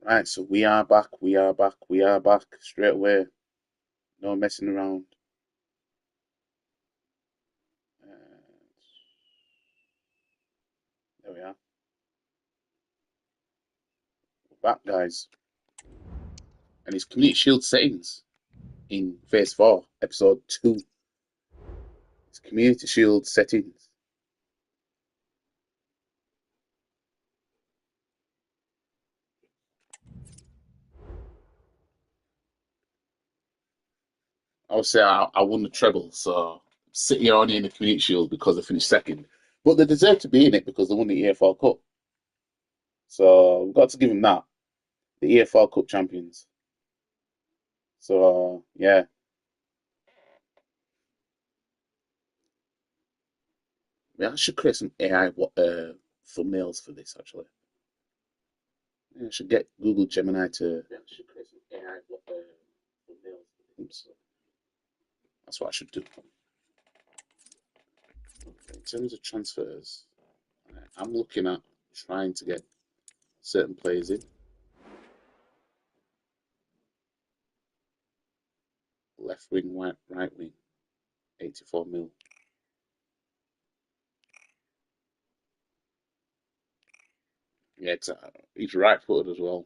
Right, so we are back, we are back, we are back straight away. No messing around. Uh, there we are. We're back, guys. And it's Community Shield settings in Phase 4, Episode 2. It's Community Shield settings. Obviously, I won the treble, so City are only in the Community Shield because they finished second. But they deserve to be in it because they won the EFL Cup. So we've got to give them that. The EFL Cup champions. So, yeah. I should create some AI thumbnails for this, actually. Yeah, I should get Google Gemini to. Yeah, I should create some AI thumbnails. That's what I should do. Okay, in terms of transfers, I'm looking at trying to get certain players in. Left wing, right wing, 84 mil. Yeah, he's right footed as well.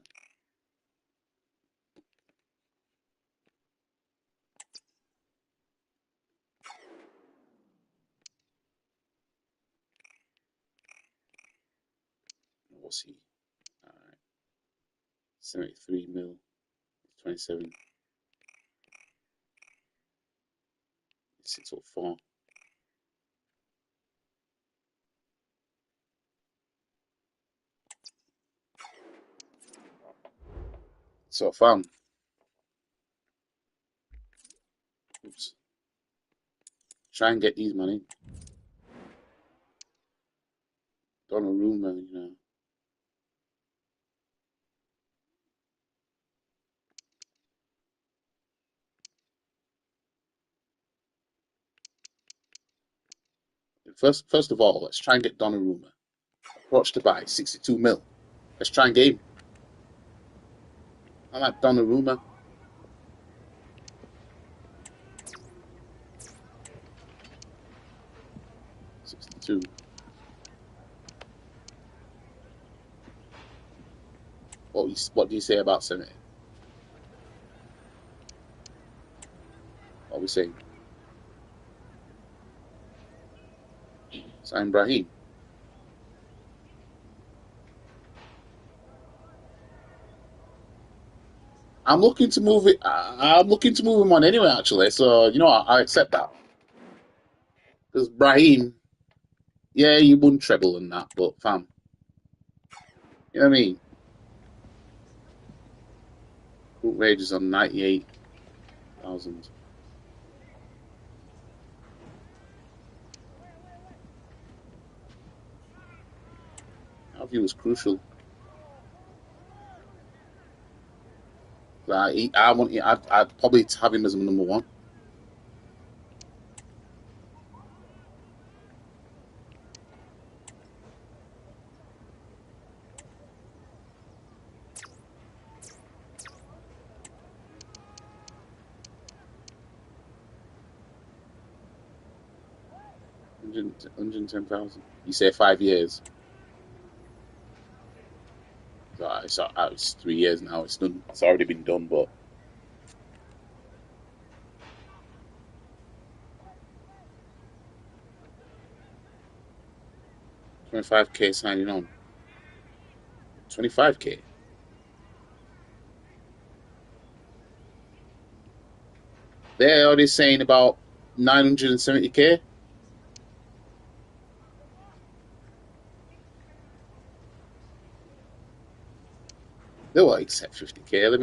What's he? All right, 73 mil, 27, 6 foot 4. So, fam, oops, try and get these man in. Donnarumma, you know. First of all, let's try and get Donnarumma. Approach to buy 62 mil. Let's try and get him. I like Donnarumma. 62. What do you say about 70? What are we saying? Sign Brahim. I'm looking to move it. I'm looking to move him on anyway, actually. So you know, I accept that because Brahim, yeah, you won treble and that, but fam, you know what I mean? Group wages on 98,000. Our view was crucial. I want. I'd probably have him as my number one. Hundred 110,000. You say 5 years. It's 3 years now. It's done. It's already been done. But 25k signing on. 25k. They're already saying about 970k. They will accept 50k. Let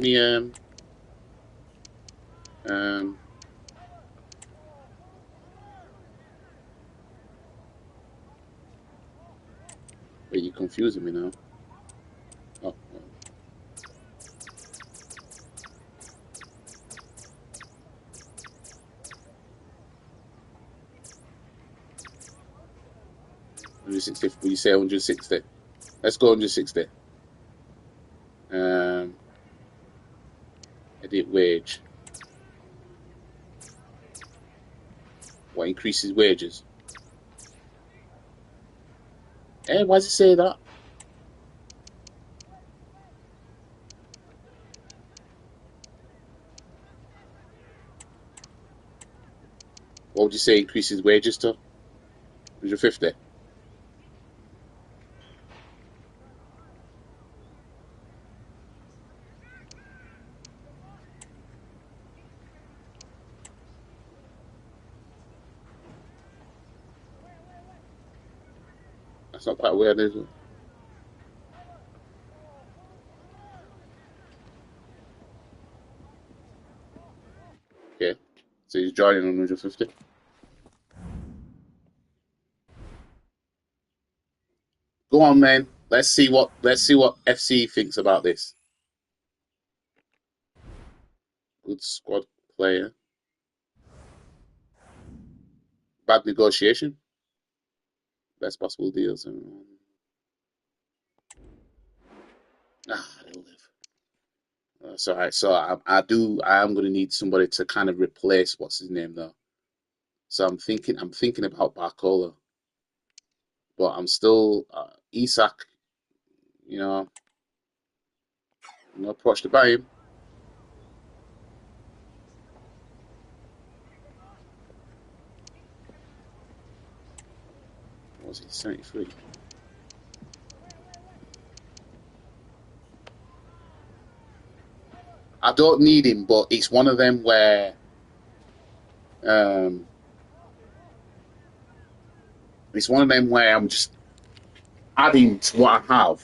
me um wait, you're confusing me now. Oh, oh. 160. Will you say 160? Let's go 160. Edit wage. What increases wages? Why does it say that? What would you say increases wages to? 150? That's not quite weird, is it? Okay. So he's joining on 150. Go on, man. Let's see what FC thinks about this. Good squad player. Bad negotiation. Best possible deals. They'll live. So I am going to need somebody to kind of replace what's his name though. So I'm thinking about Barcola, but I'm still Isak. You know, no approach to buy him. What was he 73? I don't need him, but it's one of them where it's one of them where I'm just adding to what I have,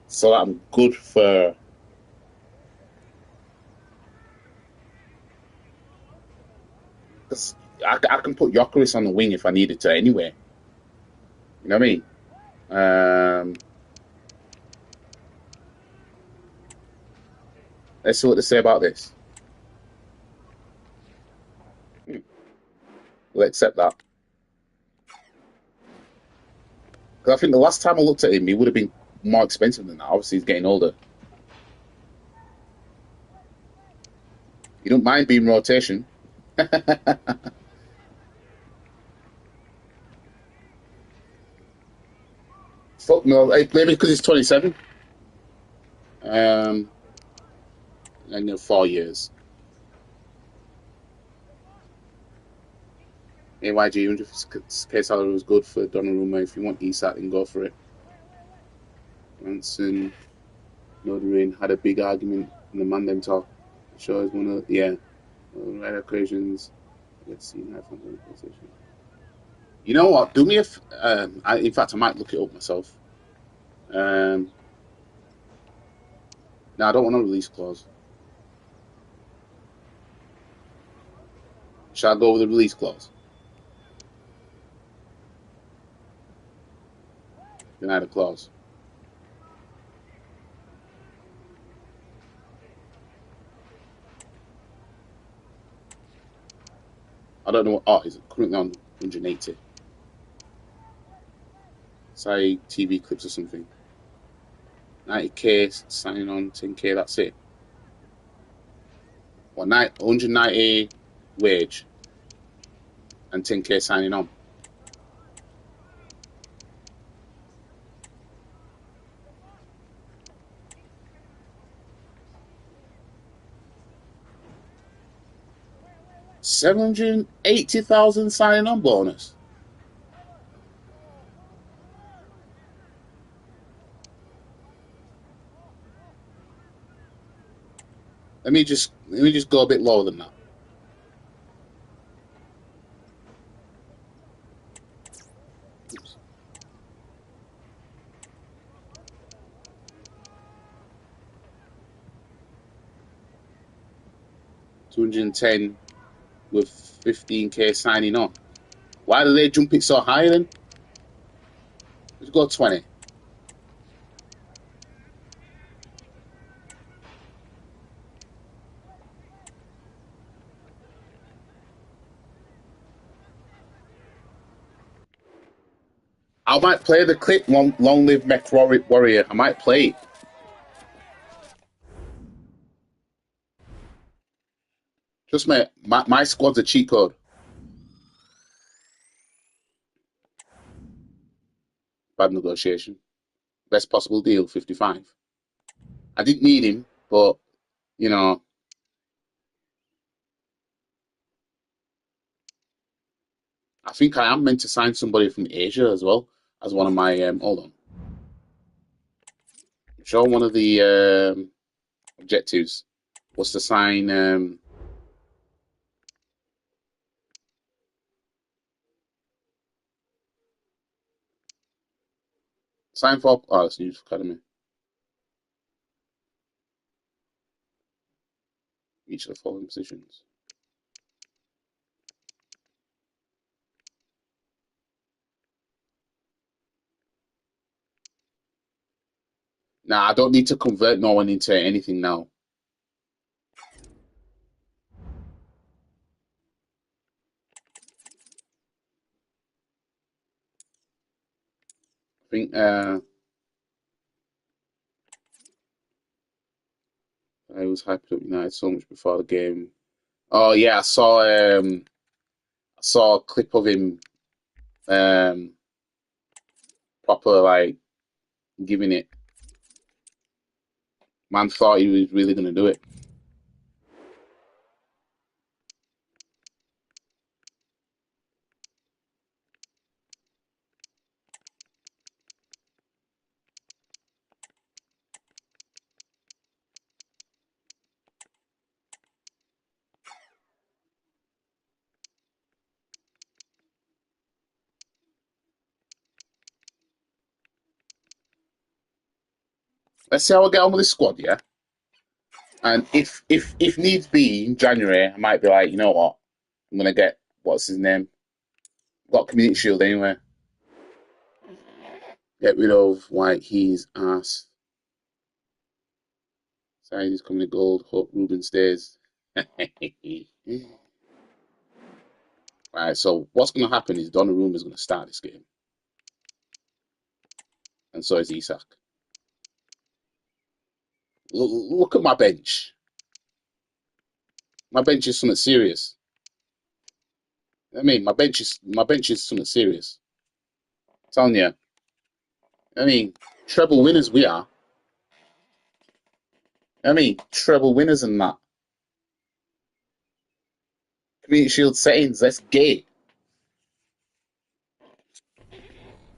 so that I'm good for. Because I can put Jokeris on the wing if I needed to anyway. You know what I mean? Let's see what they say about this. We'll accept that. Because I think the last time I looked at him, he would have been more expensive than that. Obviously, he's getting older. You don't mind being rotation. Fuck no. Maybe because he's 27. And 4 years. AYG 100k salary was good for Donnarumma. If you want Isak, then go for it. Ranson, Nodarin had a big argument in the Mandem talk. Shows one of right occasions. Let's see now from the position. You know what? Do me if in fact I might look it up myself. No, I don't want a release clause. Shall I go with the release clause? Deny the clause. I don't know what art is currently on 180. Say TV clips or something. 90k signing on 10k. That's it. 190 wage and 10k signing on. $780,000 signing on bonus. Let me just go a bit lower than that. Oops. 210 with 15k signing on. Why do they jump it so high then? Let's go 20. I might play the clip Long Live Mech Warrior. I might play it. Just my squad's a cheat code. Bad negotiation. Best possible deal, 55. I didn't need him, but, you know, I think I am meant to sign somebody from Asia as well as one of my, hold on. I'm sure one of the objectives was to sign, for, oh, it's Youth Academy. Each of the following positions. Nah, I don't need to convert no one into anything now. I think I was hyped up United so much before the game. Oh yeah, I saw a clip of him proper like giving it. Man thought he was really gonna do it. Let's see how I get on with this squad, yeah. And if needs be in January, I might be like, you know what, I'm gonna get what's his name. Got Community Shield anyway. Get rid of White He's ass. Sorry, he's coming to gold. Hope Ruben stays. Right, so what's going to happen is Donnarumma is going to start this game. And so is Isak. Look at my bench. My bench is something serious. I mean, my bench is something serious. I'm telling you. I mean, treble winners we are. I mean, treble winners and that. Community Shield settings, let's get.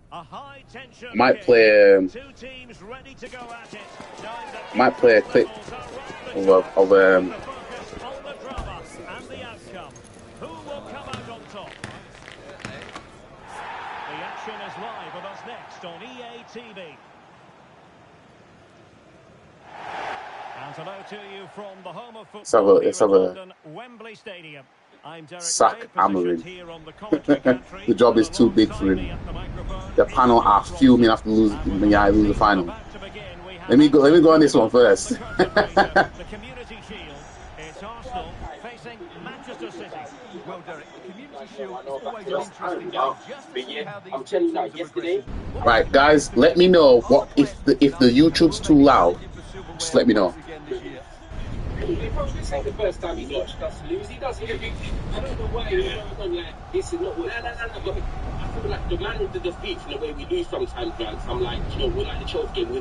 I might play. Might play a clip of Who will come out on top? The action is live with us next on EA TV. And hello to you from the home of football let's have a Wembley Stadium. I'm Derek sack Amorim. here on the commentary pantry. The job is too big for him. The panel are fuming after losing the final. Let me go on this one first. The Community Shield. It's Arsenal facing Manchester City. Well, Derek, the Community Shield is always an interesting game. Just to see how these teams yesterday. Right, guys, let me know what if the YouTube's too loud. Just let me know. This ain't the first time he's watched us lose. He does everything. I don't know why he's done like this is not what. I feel like the man of the defeat from the way we lose sometimes, man. I'm like, you know, we're like the Chelsea game. We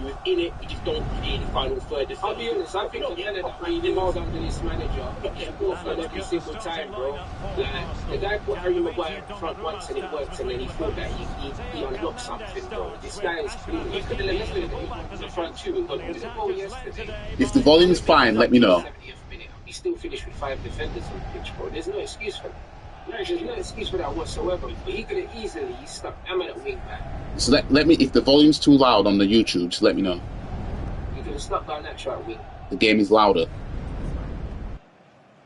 was in it, we just don't play the final third. I'll be honest, I think the end of the demands under this manager should go for every single time, bro. Like, the guy put Harry Maguire up front once and it worked, and then he thought that he unlocked something, bro. This guy is clean. He could have left it the front two and got the goal yesterday. If the volume's fine, let me know. We still finished with 5 defenders on the pitch, bro. There's no excuse for that. There's no excuse for that whatsoever. But he could have easily stuck Ahmed at wing back. So let me, if the volume's too loud on the YouTube, just let me know. He could have stuck Garnacho at wing. The game is louder.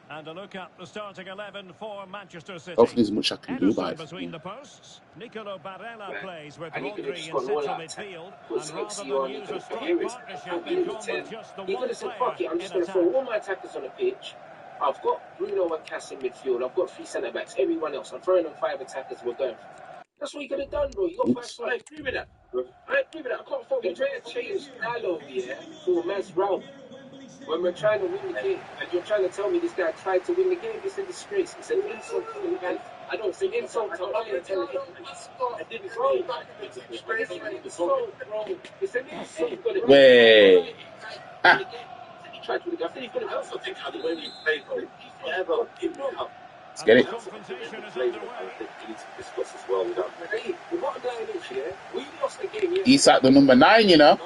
And a look at the starting 11 for Manchester City. Hopefully there's much I can do by it. Between the posts, Nicolo Barella plays with and he could have Rodri just in gone all central out. midfield. Put And rather Alexio on, than he use could a have put strong Harris. partnership, they've gone with just the He one could have said, player fuck it, I'm just in going to throw attack. all my attackers on the pitch. I've got Bruno and Cass in midfield. I've got 3 centre-backs. Everyone else, I'm throwing them 5 attackers. We're going. That's what you could have done, bro. You got 5 stars. I agree with that. I can't fault you. Trying to change Diallo here for Maz Round. when we're trying to win the game, and you're trying to tell me this guy tried to win the game, it's a disgrace. It's an insult to the man. I don't say insult to other intelligent. I didn't say it's a disgrace. It's an insult. Way. Ah. He tried to win the game. I think he's going to also think how the way we played, whatever, Let's get it. Confrontation is underway. Discuss as well. Hey, the bottom line is, yeah, we lost the game. He's at the number 9, you know.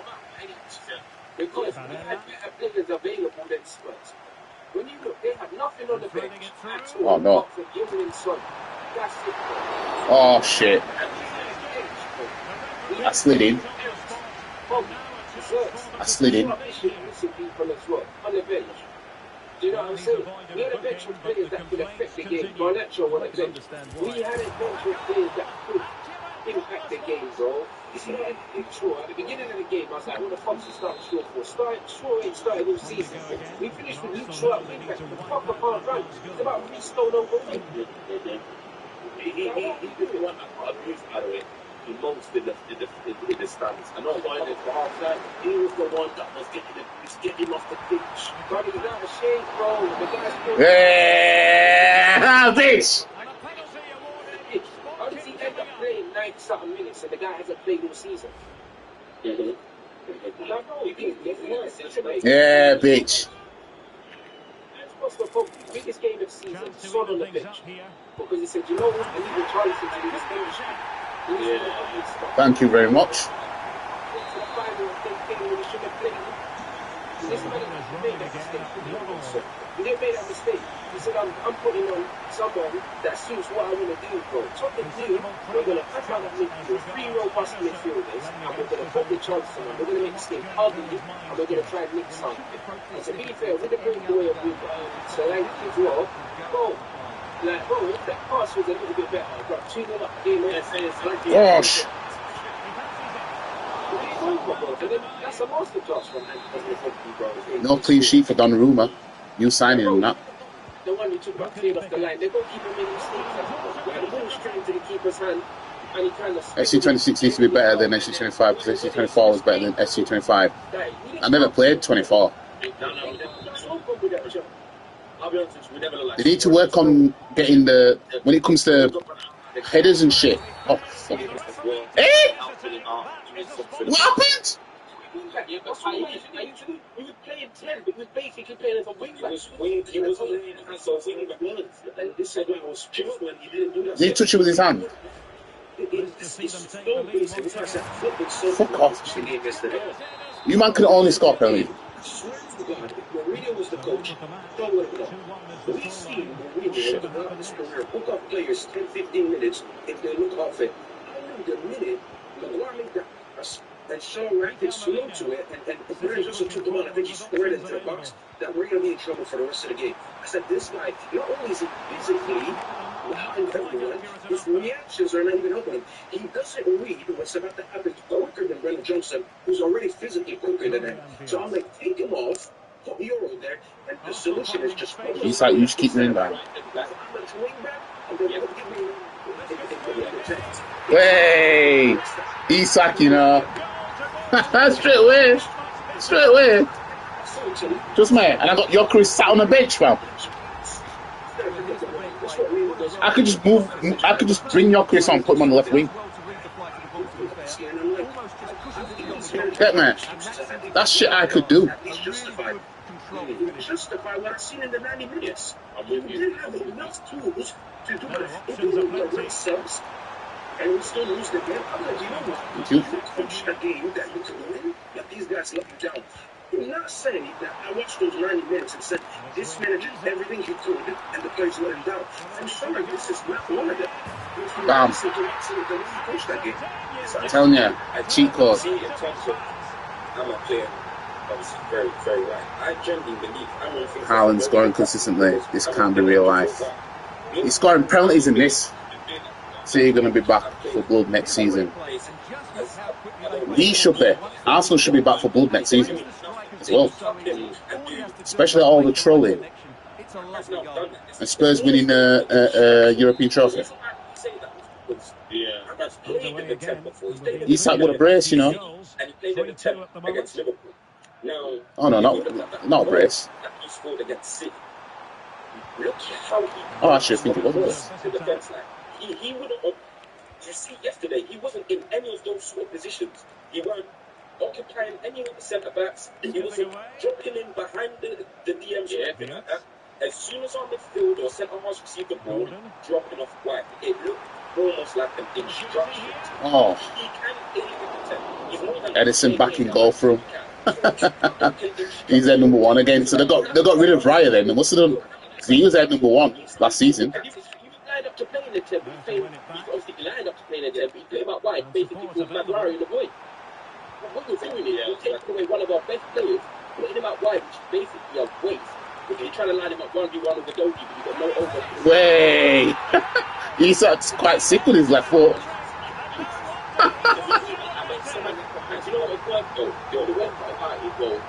Because we had better players available than Spurs. When you look, they have nothing on the bench at all. Oh, no. For Gilman Son. That's it. Oh, shit. I slid in. I slid in. People as well on the bench. Do you know what I'm saying? We had a bench with players that could affect the game. Garnacho on the bench. We had a bench with players that could impact the game, bro. You see, Shaw, at the beginning of the game, I was like, what the fuck's he starting Shaw for? Shaw ain't started all season. We finished with Luke Shaw at wingback. The fucker can't run. It's about restone over him. He was the one that got abused, by the way, the most in the stands. I know why they for half time. He was the one that was getting off the pitch. Brother, you got a shame, bro. The guy's still... Yeah, bitch. How does he end up playing 90-something minutes and the guy hasn't played all season? Yeah, bitch. What's the biggest game of the season? Son on the pitch. Because he said, you know what? I need Richarlison to do this game. Thank you very much. This man made that mistake. He didn't make that mistake. He said, I'm putting on someone that suits what I want to do, bro. Tottenham do, we're going to cut out that midfield, 3 robust midfielders, and we're going to put the chance on them. We're going to make this game ugly, and we're going to try and nick something. And to be fair, with the breakaway of Solanke as well, bro, like, bro, that pass was a little bit better. But 2-0 up the game, Gosh. That's a masterclass from him, bro. No clean sheet for Donnarumma. You signing and that. The one you took about clean off the line, they're going to keep him making mistakes. Like the ball straight into the keeper's hand, and he kind of... FC26 needs to be better than FC25 because FC24 was better than FC25. I never played 24. They need to work on getting the... When it comes to headers and shit. Oh, fuck. Hey! What happened? We were playing 10, but we were basically playing as a wing back. He was playing as a wing back. This said it was just when he didn't do that. Did he touch it with his hand? It's so basic. It's like flipping so fuck off. You man could only score penalty. I swear to God, if Mourinho was the coach, don't let him know. We've seen Mourinho throughout his career hook up players 10-15 minutes if they look off it. I knew the minute Maguire made that pass and Shaw reacted slow to it, and Mourinho also took him on. I think he squared into the box. That we're going to be in trouble for the rest of the game. I said, this guy, not only is he physically behind everyone, his reactions are not even helping him. He doesn't read what's about to happen quicker than Brennan Johnson, who's already physically quicker than him. So I'm like, take him off, put Euro there, and the solution is just... He's like, you just keep doing that. Hey! Isak, you know. Straight away. Straight away. Just mate, and I got Jokeris sat on the bench, fam. I could just move. I could just bring Jokeris on, and put him on the left wing. Get me. That's shit I could do. Justify what I've seen in the 90 minutes. We didn't have enough tools to do it. If we would have subs and we still lose the game, I'm like, you know what? You coach a game that you can win, but these guys let you down. I'm not saying that I watched those 90 minutes and said this manager did everything he could and the players let him down. I'm sorry, this is not one of them. Bam. I'm telling you, a cheat code. I'm a player. That was very, very right. I genuinely believe Haaland scoring consistently. This can't be real life. He's scoring penalties in this. So you're going to be back for blood next season. He should be. Arsenal should be back for blood next season as well. Especially all the trolling. And Spurs winning a European trophy. Isak with a brace, you know. And he played in the 10 against Liverpool. Now, Oh no, if you look at that not a goal brace. that he scored against City, look how he Oh, actually, I think it was a crossed brace. the defence line. He would have. You see, yesterday he wasn't in any of those sort of positions. He weren't occupying any of the centre backs. He wasn't dropping in behind the DMs or anything like that. As soon as our midfield or centre halves received the ball, dropping off wide, it looked almost like an instruction. Oh, He can play with the 10. He's more than Edison back in goal for him. can He's their number one again. So they got rid of Raya then. They must have done. He was their number one last season. And he was lined up to play in the 10, but he obviously lined up to play in the 10, but he played out wide, basically put Maguire in the void. What you're doing is you're taking away one of our best players, putting him out wide, which is basically a waste. If you're trying to line him up 1v1 with the goalkeeper, you've got no over. Way! He's quite sick with his left foot. You know what it was though? The worst part about it was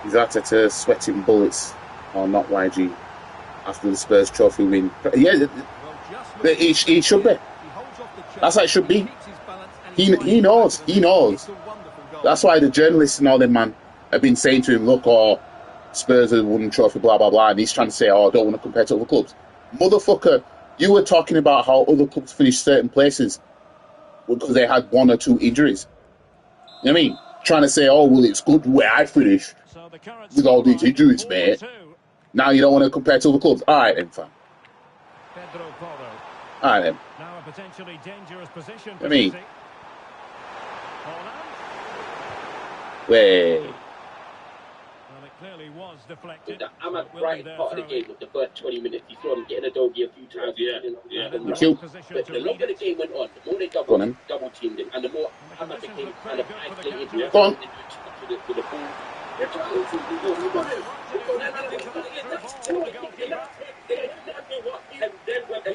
He's Arteta sweating bullets, or not YG, after the Spurs trophy win. Yeah, he should be. That's how it should be. He knows. That's why the journalists and all them, man, have been saying to him, look, Spurs have won the trophy, blah, blah, blah, and he's trying to say, I don't want to compare to other clubs. Motherfucker, you were talking about how other clubs finished certain places because they had 1 or 2 injuries. You know what I mean? Trying to say, well, it's good where I finished with all these injuries, mate. Now you don't want to compare to other clubs. All right, then, fam. All right, then. Now a potentially dangerous position. I mean, way. Well, it clearly was deflected. I'm at the right part of the game with the first 20 minutes. You saw him getting a doggy a few times. But the longer the game went on, the more they double teamed him, and the more Ahmad became kind of isolated. Go on. To the ball. And then when they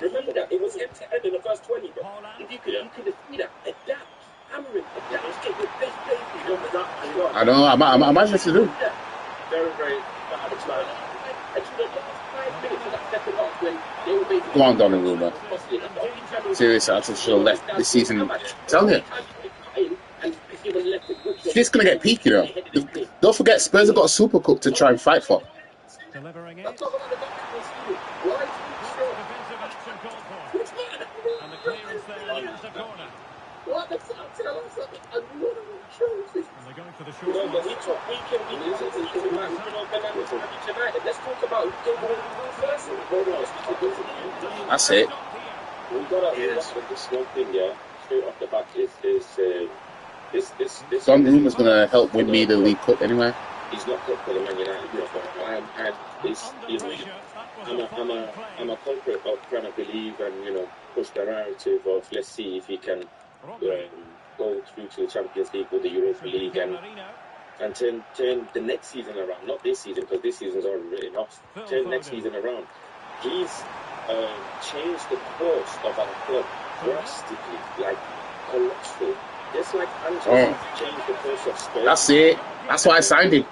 remember that it was end to end in the first 20, bro. If you could see that, adapt, hammering, adapt, get your best play. I don't know. I'm imagine to do. Very, very bad. It's like, actually, the last 5 minutes of that second half when they were basically. Go on, Donnarumma. Seriously, I should have left this season. Tell you. She's going to get peak, you know. Don't forget, Spurs have got a Super Cup to try and fight for. Delivering it. And the clearance there leaves the corner. And they're going for the short one. Let's talk about That's it. We've got to this one thing, yeah, straight off the back is this Donnarumma's going to help win me the League Cup anyway. He's not good for the Man United, I'm a culprit of trying to believe and push the narrative of let's see if he can go through to the Champions League or the Europa League and turn the next season around. Not this season, because this season's already written off. Turn next season around. He's changed the course of our club drastically, like colossal. Just like Angelotti changed the course of Spurs. That's it. That's why I signed him.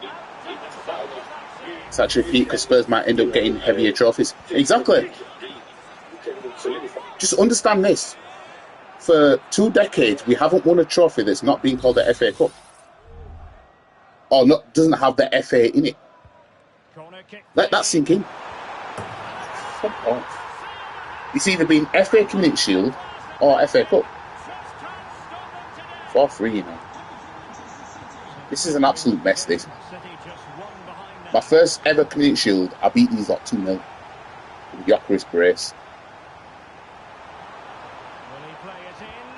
It's actually peak because Spurs might end up getting heavier trophies. Exactly. Just understand this. For 2 decades, we haven't won a trophy that's not been called the FA Cup. Or doesn't have the FA in it. Let that sink in. It's either been FA Community Shield or FA Cup. 4-3, you know. This is an absolute mess, this. My first ever Community Shield, I beat these lot 2-0. With Gyökeres brace. Will he play it in?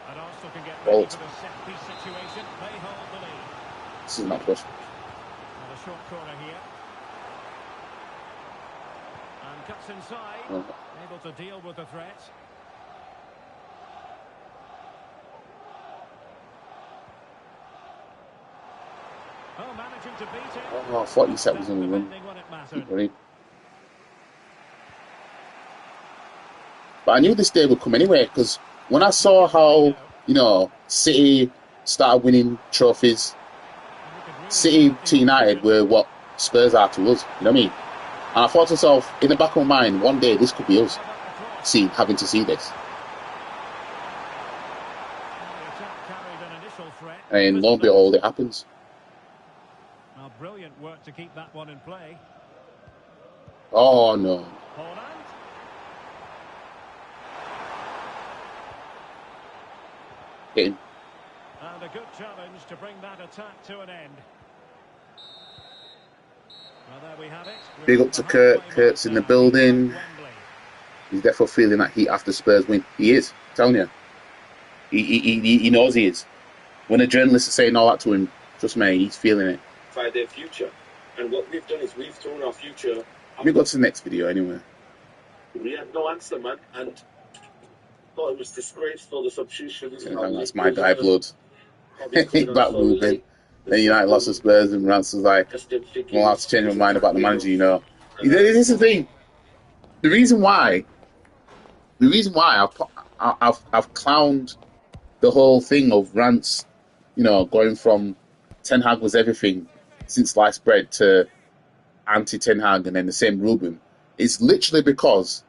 And Arsenal can get Well, ready for the set-piece situation. They hold the lead. This is not close. And a short corner here. And cuts inside. Able to deal with the threat. Oh, managing to beat it. 40 seconds on the run. Keep running. But I knew this day would come anyway, because when I saw how, City started winning trophies, City to United were what Spurs are to us, you know what I mean? And I thought to myself, in the back of my mind, one day this could be us, having to see this. And lo and behold, it happens. Now, brilliant work to keep that one in play. Oh no. Holland. Hit him. And a good challenge to bring that attack to an end. Well, there we have it. Big up to Kurt. Kurt's in the building. He's definitely feeling that heat after Spurs win. He is. I'm telling you. He knows he is. When a journalist is saying all that to him, trust me, he's feeling it. By their future. And what we've done is we've thrown our future. We got to the next video anyway. We had no answer, man. And thought it was disgraceful, the substitution. That's my guy, blood. Back moving. Then United lost to Spurs, and Rance was like, "Well, I have to change my mind about the manager." You know, this is the thing. The reason why I've clowned the whole thing of Rance, you know, going from Ten Hag was everything since sliced bread to anti-Ten Hag and then the same Ruben. It's literally because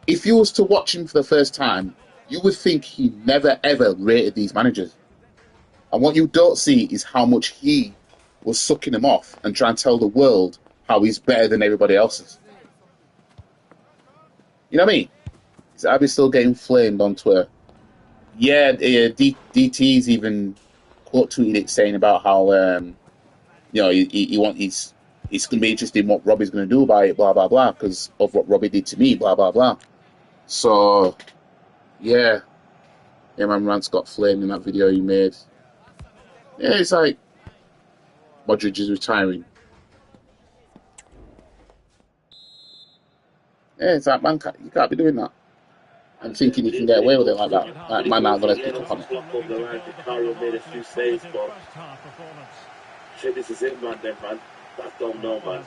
if you was to watch him for the first time, you would think he never ever rated these managers. And what you don't see is how much he was sucking them off and trying to tell the world how he's better than everybody else's. You know what I mean? I'll be still getting flamed on Twitter. Yeah, DT's even quote tweeted it saying about how you know he's going to be interested in what Robbie's going to do about it, blah blah blah, because of what Robbie did to me, blah blah blah. So yeah, man, Rance got flamed in that video he made. Yeah, it's like Modric is retiring. Yeah, it's like, man, you can't be doing that. I'm thinking you can get away with it like that. Like, man, I'm going to pick up on it. Carlo made a few saves, but shit, this is it, man. Then, man, I don't know, man.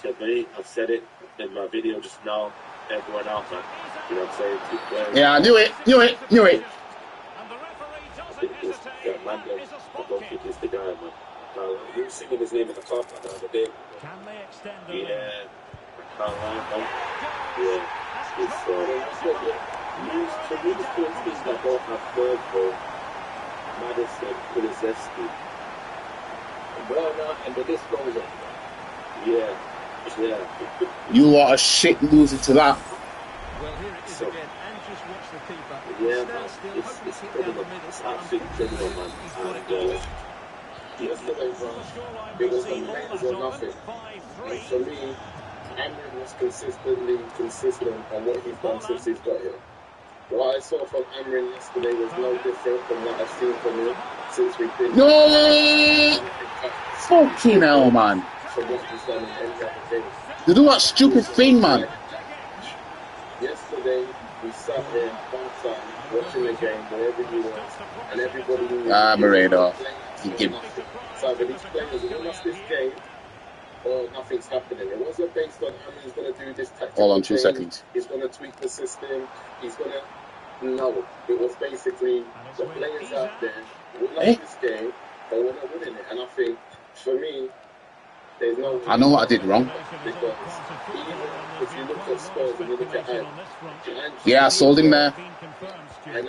To me, I've said it in my video just now. Everyone else, man. You know what I'm saying? Yeah, I knew it. Yeah, man, I don't think it's the guy, man. He was singing his name in the car the other day. Can they extend the Yeah, I can't lie, man. Yeah, it's to me, the two teams that don't have third goal, Madison, Kulusevski. Well, now, and the list goes on. Yeah. You are a shit loser to that. Well, here it is again, and just watch the keeper. Yeah, man, it's criminal. It's absolutely criminal, man. And yesterday, bro, it was amazing or nothing. And for me, Amrin was consistently consistent on what he's done since he's got here. What I saw from Amrin yesterday was no different from what I've seen from him since we've been. No! Fucking hell, man. From what he's done in any other game. You do that stupid thing, man. Yesterday, we sat there outside watching the game wherever he was, and everybody knew. Moreno. You give. So these players win us this game, or nothing's happening. It wasn't based on how he's going to do this tactical. Hold on 2 seconds. He's going to tweak the system. He's going to. No, it was basically the players out there win us this game, but we're not winning it. And I think, for me, there's no. I know what I did wrong. Because even if you look at Spurs and you look at Ant, yeah, I sold him there. I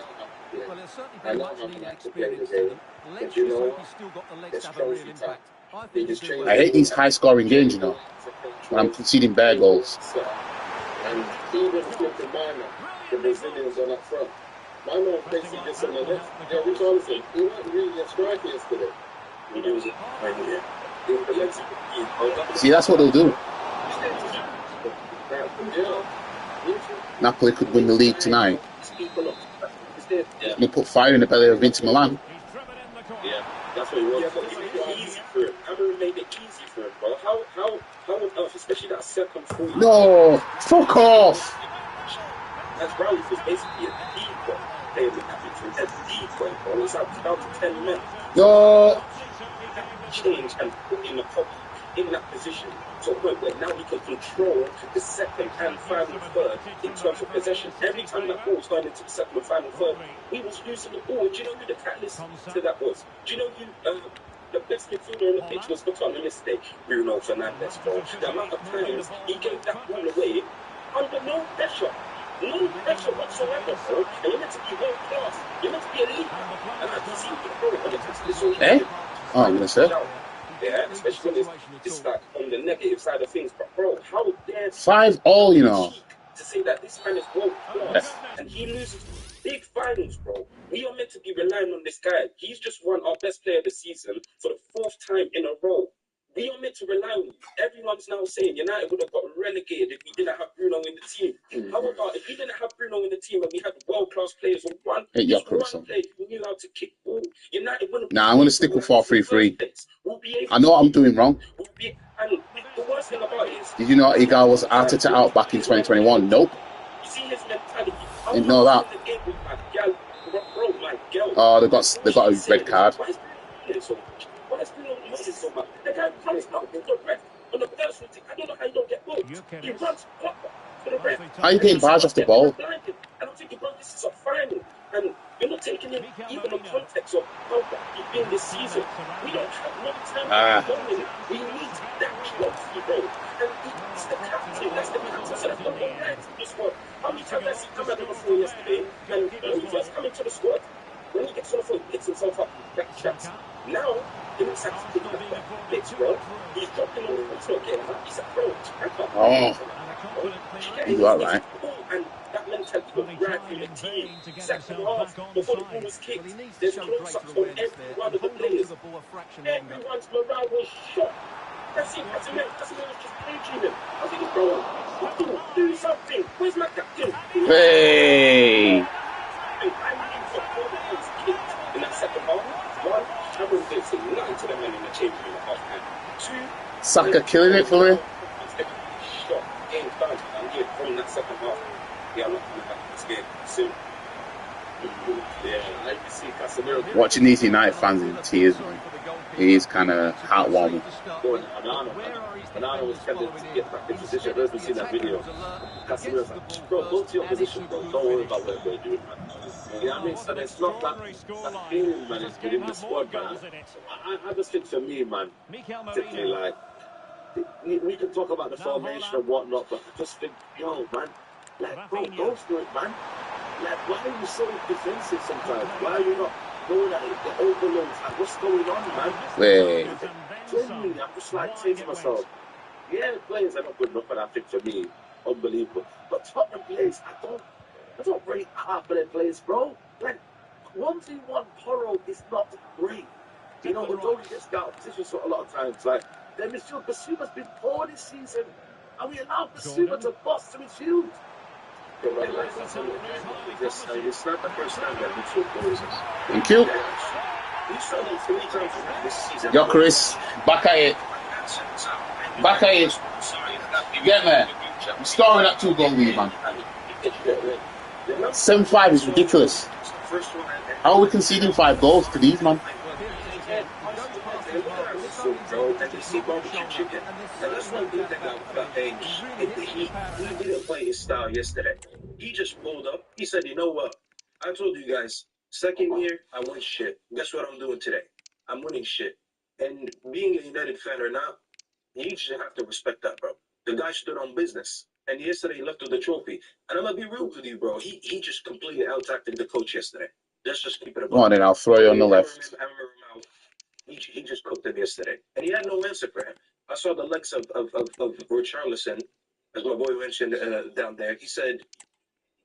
know how much to play the game, but you know, it's trophy time. They just changed. I hate these high-scoring games, you know, when I'm conceding bare goals. And even flipping Mano, the Brazilians on up front. Mano basically just on the left. Yeah, Richarlison, he wasn't really a striker yesterday. He was See, that's what they'll do. Napoli could win the league tonight. They put fire in the belly of Inter Milan. Yeah, that's what he was. He made it easy for him. Amrin made it easy for him, bro. How on earth, especially that second full. No, fuck off. That's Rowley was basically a decoy. They were capturing a decoy, bro. It's down to 10 men. No. Change and put in the top in that position to a point where now he can control the second and final third in terms of possession. Every time that ball was going into the second and final third, he was using the ball. Do you know who the catalyst to that was? Do you know who the best midfielder on the pitch was put on this day? Bruno Fernandes, bro. The amount of times he gave that ball away under no pressure. No pressure whatsoever, bro. And you're meant to be world class. You're meant to be elite. And I can see bro, when it comes to this all Oh, I'm gonna say. yeah, especially when it's like on the negative side of things. But bro, how dare 5-5, you know. to say that this man is world class and he loses big finals, bro. We are meant to be relying on this guy. He's just won our best player of the season for the 4th time in a row. We are meant to rely on you. Everyone's now saying United would have got relegated if we didn't have Bruno in the team. How about if we didn't have Bruno in the team and we had world-class players or one player who knew how to kick ball, United wouldn't. Nah, I'm going to stick with 4-3-3. I know what I'm doing wrong. And the worst thing about it is... Did you know Igal was Arteta out back in 2021? Nope. You see his mentality. Didn't know that. Oh, they got a red card. Why is Bruno losing so much? The guy runs out for the ref on the personal team. I don't know how you don't get booked. He runs proper for the ref. How are you getting barged off the ball? And I'm thinking, bro, this is a final. And you're not taking in even the context of how bad he's been this season. We don't have no time to go in it. We need that trophy, bro. And it's the captain. That's the captain. So that's the whole right to the squad. How many times has he come out of the floor yesterday? And when he first come into the squad, when he gets on the floor, he picks himself up, back traps. Now, he looks like he's picking up that blitz, bro. He's dropping on the floor, he's not getting up. He's a pro. You are right. And that mentality will drive through the team. Second half, before the ball was kicked, there's close-ups on every one of the players. Everyone's morale was shot. That's it. That's it. Was just daydreaming. I was thinking, bro, do something. Where's my captain? Hey! In that second half, one, Cameron did say nothing to the men in the chamber in the half-time. 2, Saka killing it for me. Shot, game done. And yeah, from that second half, yeah, I'm not coming back to this game soon. Yeah, I can see Casemiro. Watching these United fans in tears, man. It is kind of heartwarming. Banana was tempted to get back in position. Let's see that video. Casemiro's like, bro, go to your position, bro. Don't worry about what we're doing, man. You know what I mean? So it's not that feeling, man, is within the squad, man. I just think for me, man, particularly like, we can talk about the formation and whatnot, but I just think, yo, man, like, bro, go for it, man. Like, why are you so defensive sometimes? Why are you not going at it, the overloads? Like, what's going on, man? Wait. Genuinely, I'm just like saying to myself, yeah, the players are not good enough, and I think for me, unbelievable. But Tottenham players, I don't rate half of their players, bro. Like, 1v1 Porro is not great. You know, although he gets out of position so a lot of times, like, their midfield, Basuma's been poor this season, and we allowed Basuma to bust to midfield. It's not the first time that midfield goes. Thank you. We've shown him 3 times this season. Yo, Chris, back at it. Back at it. Get me. I'm scoring that 2-goal lead, man. 7-5 is ridiculous. How are we conceding 5 goals to these, man? That's one good thing about Age. He didn't play his style yesterday. He just pulled up. He said, you know what? I told you guys, second year, I won shit. Guess what I'm doing today? I'm winning shit. And being a United fan or not, you just have to respect that, bro. The guy stood on business. And yesterday he left with the trophy. And I'm going to be real with you, bro. He just completely out-tacted the coach yesterday. Let's just keep it Go on then, I'll throw you on the left. He just cooked him yesterday. And he had no answer for him. I saw the likes of Richarlison, as my boy mentioned down there. He said,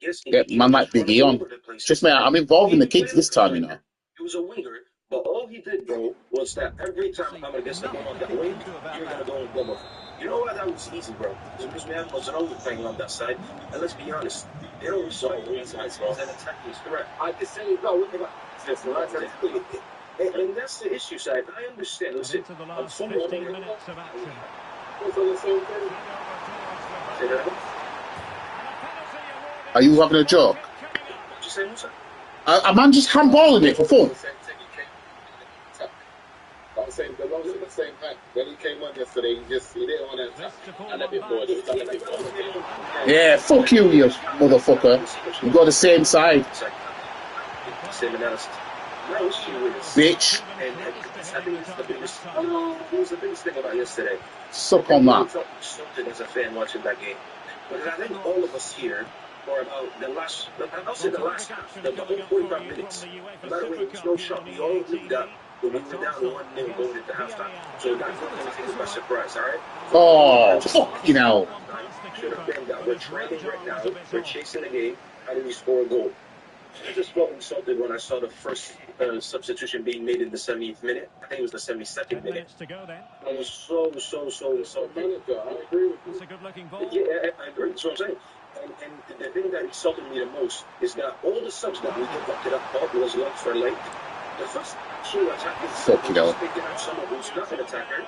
yes, man like Big E on. Just me, I'm involving the kids this time, you know. He was a winger, but all he did, bro, was that every time I'm against the ball on that wing, you're going to go and come up. You know why that was easy, bro? Because we have Mazraoui playing on that side. And let's be honest, they don't resolve the sides. He's an attacking threat. I can say, no, look at that. And that's the issue side. I understand. Listen, I'm someone. Are you having a joke? What you saying, Musa? A man just handballing it for fun. I'm saying the long the same thing. When he came on yesterday, he didn't want to attack a bit more. Just a bit more. Yeah, fuck you, you motherfucker. You got the same side. Same analysis. My issue with this, Bitch. and I think it's the biggest. It was the biggest thing about yesterday. Suck on that. Something as a fan watching that game, but I think all of us here for about the last, I'll say the last half, the whole 45 minutes. No matter where it was no shot, we all knew that we were down 1-0 going into halftime. So that's not going to take us by surprise, all right? Oh, fuck, you know. Should have been that we're trailing right now, we're chasing the game. How do we score a goal? I just felt insulted when I saw the first substitution being made in the 70th minute. I think it was the 72nd minute. I was so insulted. I agree with you. It's a good-looking ball. Yeah, I agree. That's what I'm saying. And the thing that insulted me the most is that all the subs that we conducted up top was left for late. The first two attackers Fuck, you know. picking up someone who's not an attacker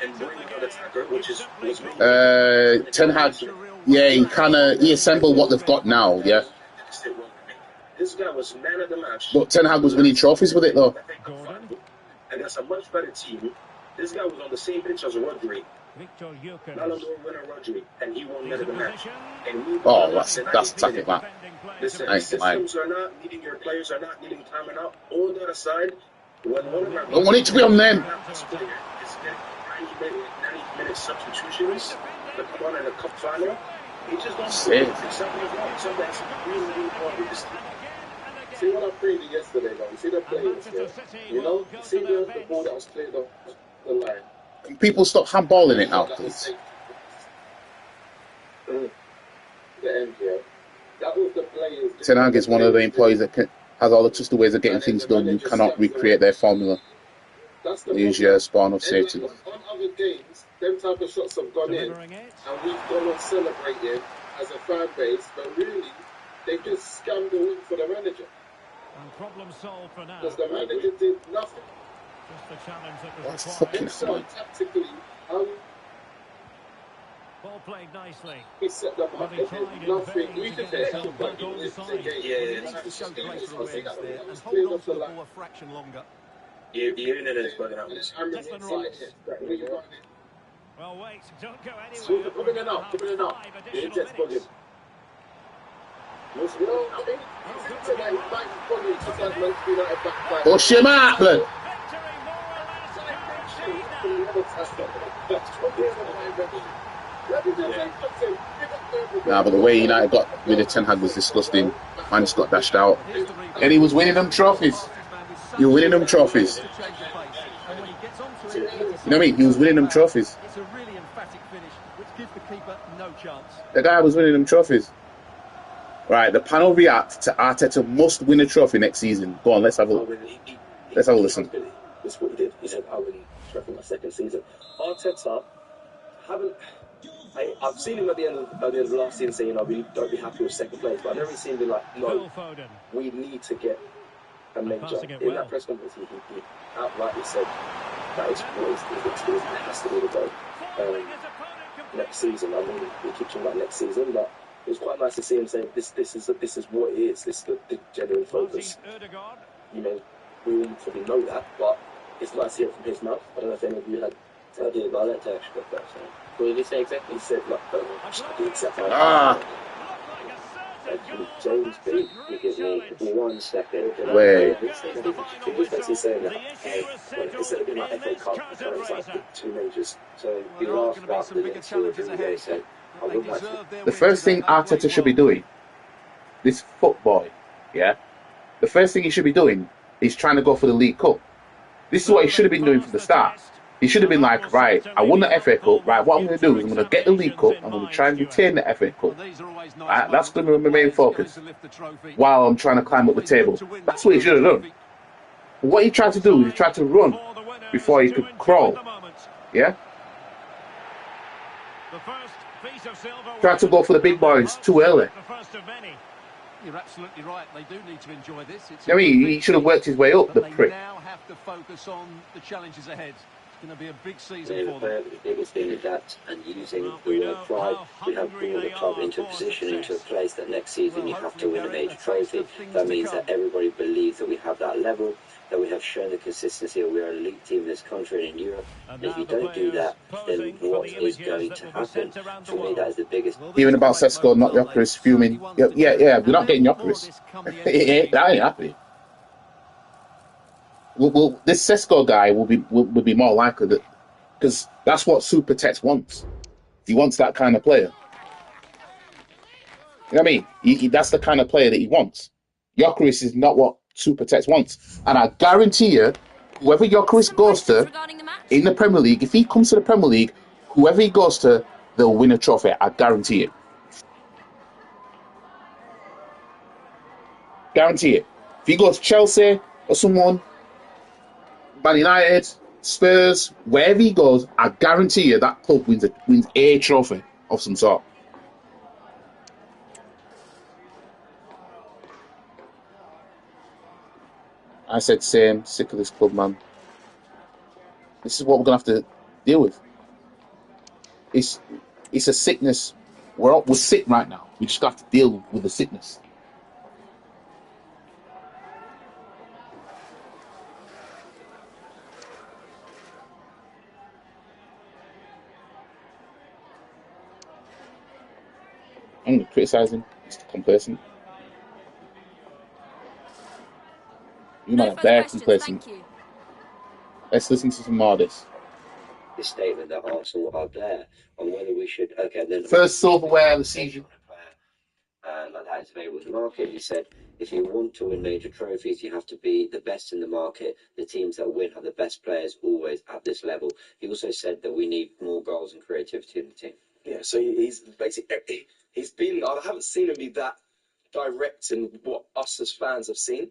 and bringing an attacker, which was me. Ten Hag, yeah, he assembled what they've got now, yeah. This guy was man of the match. But Ten Hag was winning trophies with it, though. And that's a much better team. This guy was on the same pitch as Rodri. Ballon d'Or winner Rodri, and he won man of the match. And we that's tactic, man. Listen, systems are not needing, your players are not needing time out. All that aside, when one of our I want it to be on them. is getting 90-minute substitutions to come on in a cup final, he just don't see it. Something is wrong. Something that's really wrong with this team. See what I played yesterday, though. You see the players here. You know, see the ball that was played off the line. Can people stop handballing it now, please? The end here. That was the players. Ten Hag is one of the employees that has all the twisted ways of getting things done. You cannot recreate their formula. That's the Use your spawn of Satan. On other games, them type of shots have gone in, and we've gone on celebrating as a fan base, but really, they just scammed the win for the manager. And problem solved for now. Because the manager did nothing. Just the challenge that That's was fucking required. So tactically, how Ball played nicely. we set them up, they did nothing. We did their help, but he did the game. Yeah, Needs to show greater awareness there and It's hold cleared on off to the the line. ball a fraction longer. you're in it, it's bugging out. I'm really excited. Well, wait, don't go So, anywhere. coming in up, coming in up. Five The additional Jets volume. minutes. You know, I think he's into that, he might be probably just like Manchester United back by. Push him out, blood. Victory more or less guaranteed now. Nah, but the way United got rid of Ten Hag was disgusting. Man just got dashed out. And he was winning them trophies. You were winning them trophies. You know what I mean? He was winning them trophies. It's a really emphatic finish, which gives the keeper no chance. The guy was winning them trophies. Right, the panel react to Arteta must win a trophy next season. Go on, let's have a listen. This is what he did. He said, I really strengthened my second season. Arteta, I've seen him at the end of last season saying, we don't be happy with second place, but I've never seen him be like, no, we need to get a major. In that press conference, he outrightly said that is his experience has to be the goal next season. I mean, we keep talking about next season, but it was quite nice to see him say this is what it is. This is the genuine focus. You know, we all probably know that, but it's nice to hear it from his mouth. I don't know if any of you had idea about that to actually got that. So. What did he say exactly? He said like the exact James B. You give me 1 second. Wait. He was basically saying that instead of being like FA Cup, it's like the 2 majors. So he was asked about the next 2 or 3 days. So I would like to. The first thing Arteta should be doing, this footboy, yeah, the first thing he should be doing is trying to go for the League Cup. This is what he should have been doing from the start. He should have been like, right, I won the FA Cup, right, what I'm going to do is I'm going to get the League Cup, I'm going to try and retain the FA Cup. Right, that's going to be my main focus while I'm trying to climb up the table. That's what he should have done. But what he tried to do is he tried to run before he could crawl. Yeah? Tried to go for the big boys too early. You're absolutely right. They do need to enjoy this. I mean, he should have worked his way up, the They prick. now have to focus on the challenges ahead. It's going to be a big season The for them. biggest thing is that, and using the word pride, we have brought the club into a position, into a place that next season you have to win a major trophy. That means that everybody believes that we have that level, that we have shown the consistency, that we are an elite team in this country and in Europe. And if you don't do that, then what is going to happen? For me, that is the biggest. Hearing about Sesko, not Jokeris, fuming. Yeah, we're not getting Jokeris. That ain't happening. Well, this Sesko guy will be more likely that, because that's what Super Tex wants. He wants that kind of player. You know what I mean? That's the kind of player that he wants. Gyökeres is not what Supertex wants. And I guarantee you, whoever Gyökeres goes to in the Premier League, if he comes to the Premier League, whoever he goes to, they'll win a trophy. I guarantee it. Guarantee it. If he goes to Chelsea or someone, Man United, Spurs, wherever he goes, I guarantee you that club wins a trophy of some sort. I said same, sick of this club, man. This is what we're gonna have to deal with. It's a sickness. We're sick right now. We just have to deal with the sickness. I'm going to criticise him. He's complacent. You might have there complacent. Let's listen to some more of this. This statement that Arsenal are there on whether we should. Okay, then first silverware of the season. Like that is available in the market. He said, if you want to win major trophies, you have to be the best in the market. The teams that win have the best players always at this level. He also said that we need more goals and creativity in the team. Yeah, so he's basically he's been. I haven't seen him be that direct in what us as fans have seen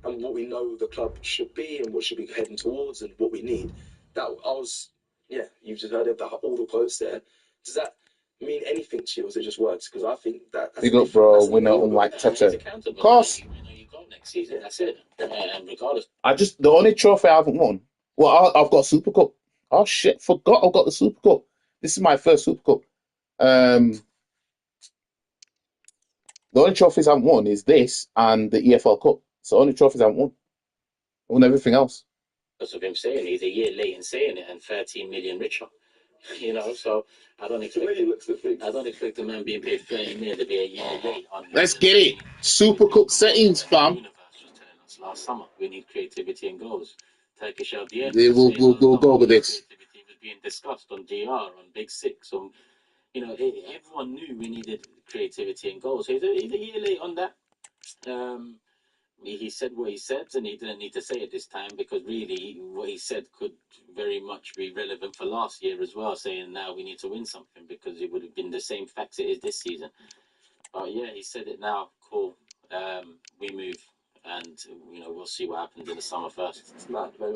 and what we know the club should be and what should be heading towards and what we need. That I was, yeah. You've just heard all the quotes there. Does that mean anything to you, or is it just words? Because I think that. Big up, bro. Winner unlike Tete. Of course. You go next season. That's it. And regardless. The only trophy I haven't won. Well, I've got Super Cup. Oh shit! Forgot I've got the Super Cup. This is my first Super Cup. The only trophies I haven't won is this and the EFL Cup. It's the only trophies I haven't won. I won everything else. That's what I'm saying. He's a year late in saying it and 13 million richer. You know, so I don't expect the man being paid 30 million to be a year late on. Let's get it. Super Cup settings, fam. Universe was telling us last summer we need creativity and goals. Turkish LDM. We'll go with this. Creativity was being discussed on DR, on Big Six, on everyone knew we needed creativity and goals. So he's a year late on that. He said what he said, and he didn't need to say it this time because really what he said could very much be relevant for last year as well, saying now we need to win something because it would have been the same facts it is this season. But yeah, he said it now. Cool. We move, and we'll see what happens in the summer first.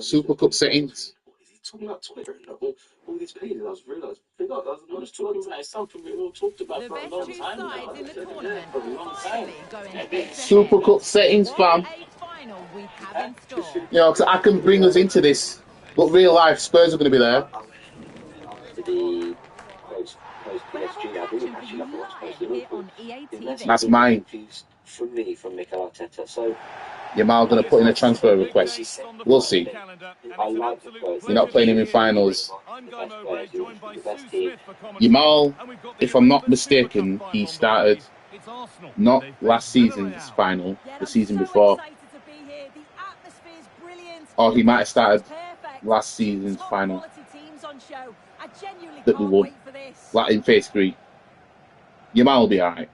Super Cup settings. He's talking about Twitter and all these pages. I was talking about something we all talked about for a long time now. For a long time. Super Cup settings, fam. Because I can bring us into this, but real life Spurs are going to be there. That's mine. From me, from Mikel Arteta. So Yamal going to put in a transfer request. We'll see. I like the quote. You're not playing him in finals. Yamal, if I'm not mistaken, he started not last season's final, the season before. Or he might have started last season's final that we won, like in phase 3. Yamal will be alright.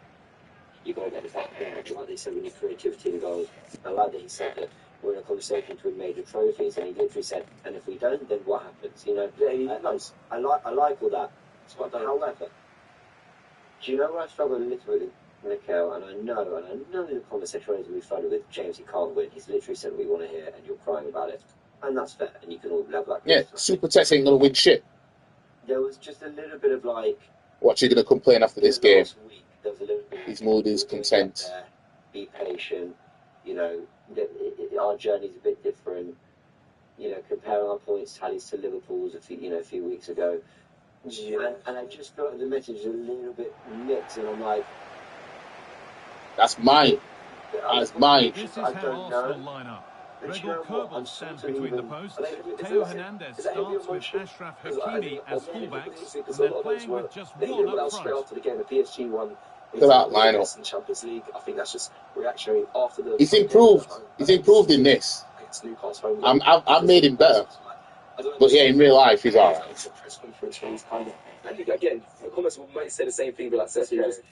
You got to get that like they said, we need creativity and goals. I like that he said that we're in a conversation to win major trophies, and he literally said, and if we don't, then what happens? I like all that. However, do you know where I struggle a little bit with Mikel? And I know in the conversation we've started with James, he can't win. He's literally said what we want to hear, and you're crying about it, and that's fair. And you can all have that. Yeah, Super Tex ain't gonna win shit. There was just a little bit of like. What, you gonna complain after this game? There was a little bit. His mood is content. Be patient. Our journey's a bit different. Comparing our points tallies to Liverpool's a few weeks ago. Yeah. And I just got the message a little bit mixed, and I'm like, that's mine. That's mine. This is how Arsenal line up. Gregor Kobel stands between the posts. Theo Hernandez starts with Ashraf Hakimi as fullbacks, and they're playing with just one up front. After the game, the PSG one. Look at that lineup. In Champions League, I think that's just reactionary after the. He's improved. He's improved in this. I've made him better. But yeah, in real life, he's alright. And again, the comments might say the same thing, but like,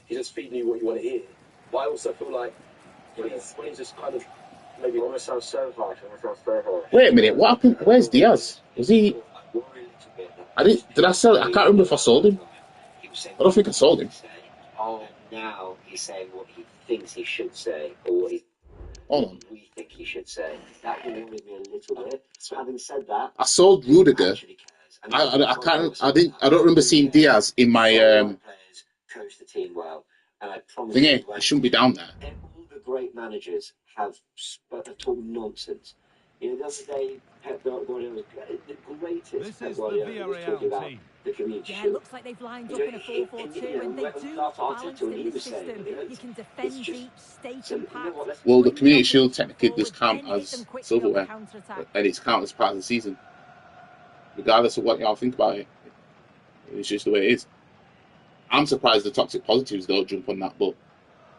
he's just feeding you what you want to hear. But I also feel like when he's just kind of maybe want to sound so harsh. Wait a minute, what happened? Where's Diaz? Was he? I didn't. Did I sell it? I can't remember if I sold him. I don't think I sold him. Oh, now he's saying what he thinks he should say, or what we think he should say. That worried me a little bit. So having said that, I sold Rudiger. I can't. I didn't. I don't remember seeing Diaz in my players coach the team well, and I promise you, it shouldn't be down there. all the great managers have talked nonsense. You know, the other day, Pep Guardiola was the greatest. Pep Guardiola was talking about the community shield. It looks like they've lined up in a 4-4-2, and they do look balanced in this system. You can defend deep, stay compact. Well, the community shield technically does count as silverware, and it's counted as part of the season, regardless of what y'all think about it. It's just the way it is. I'm surprised the toxic positives don't jump on that, but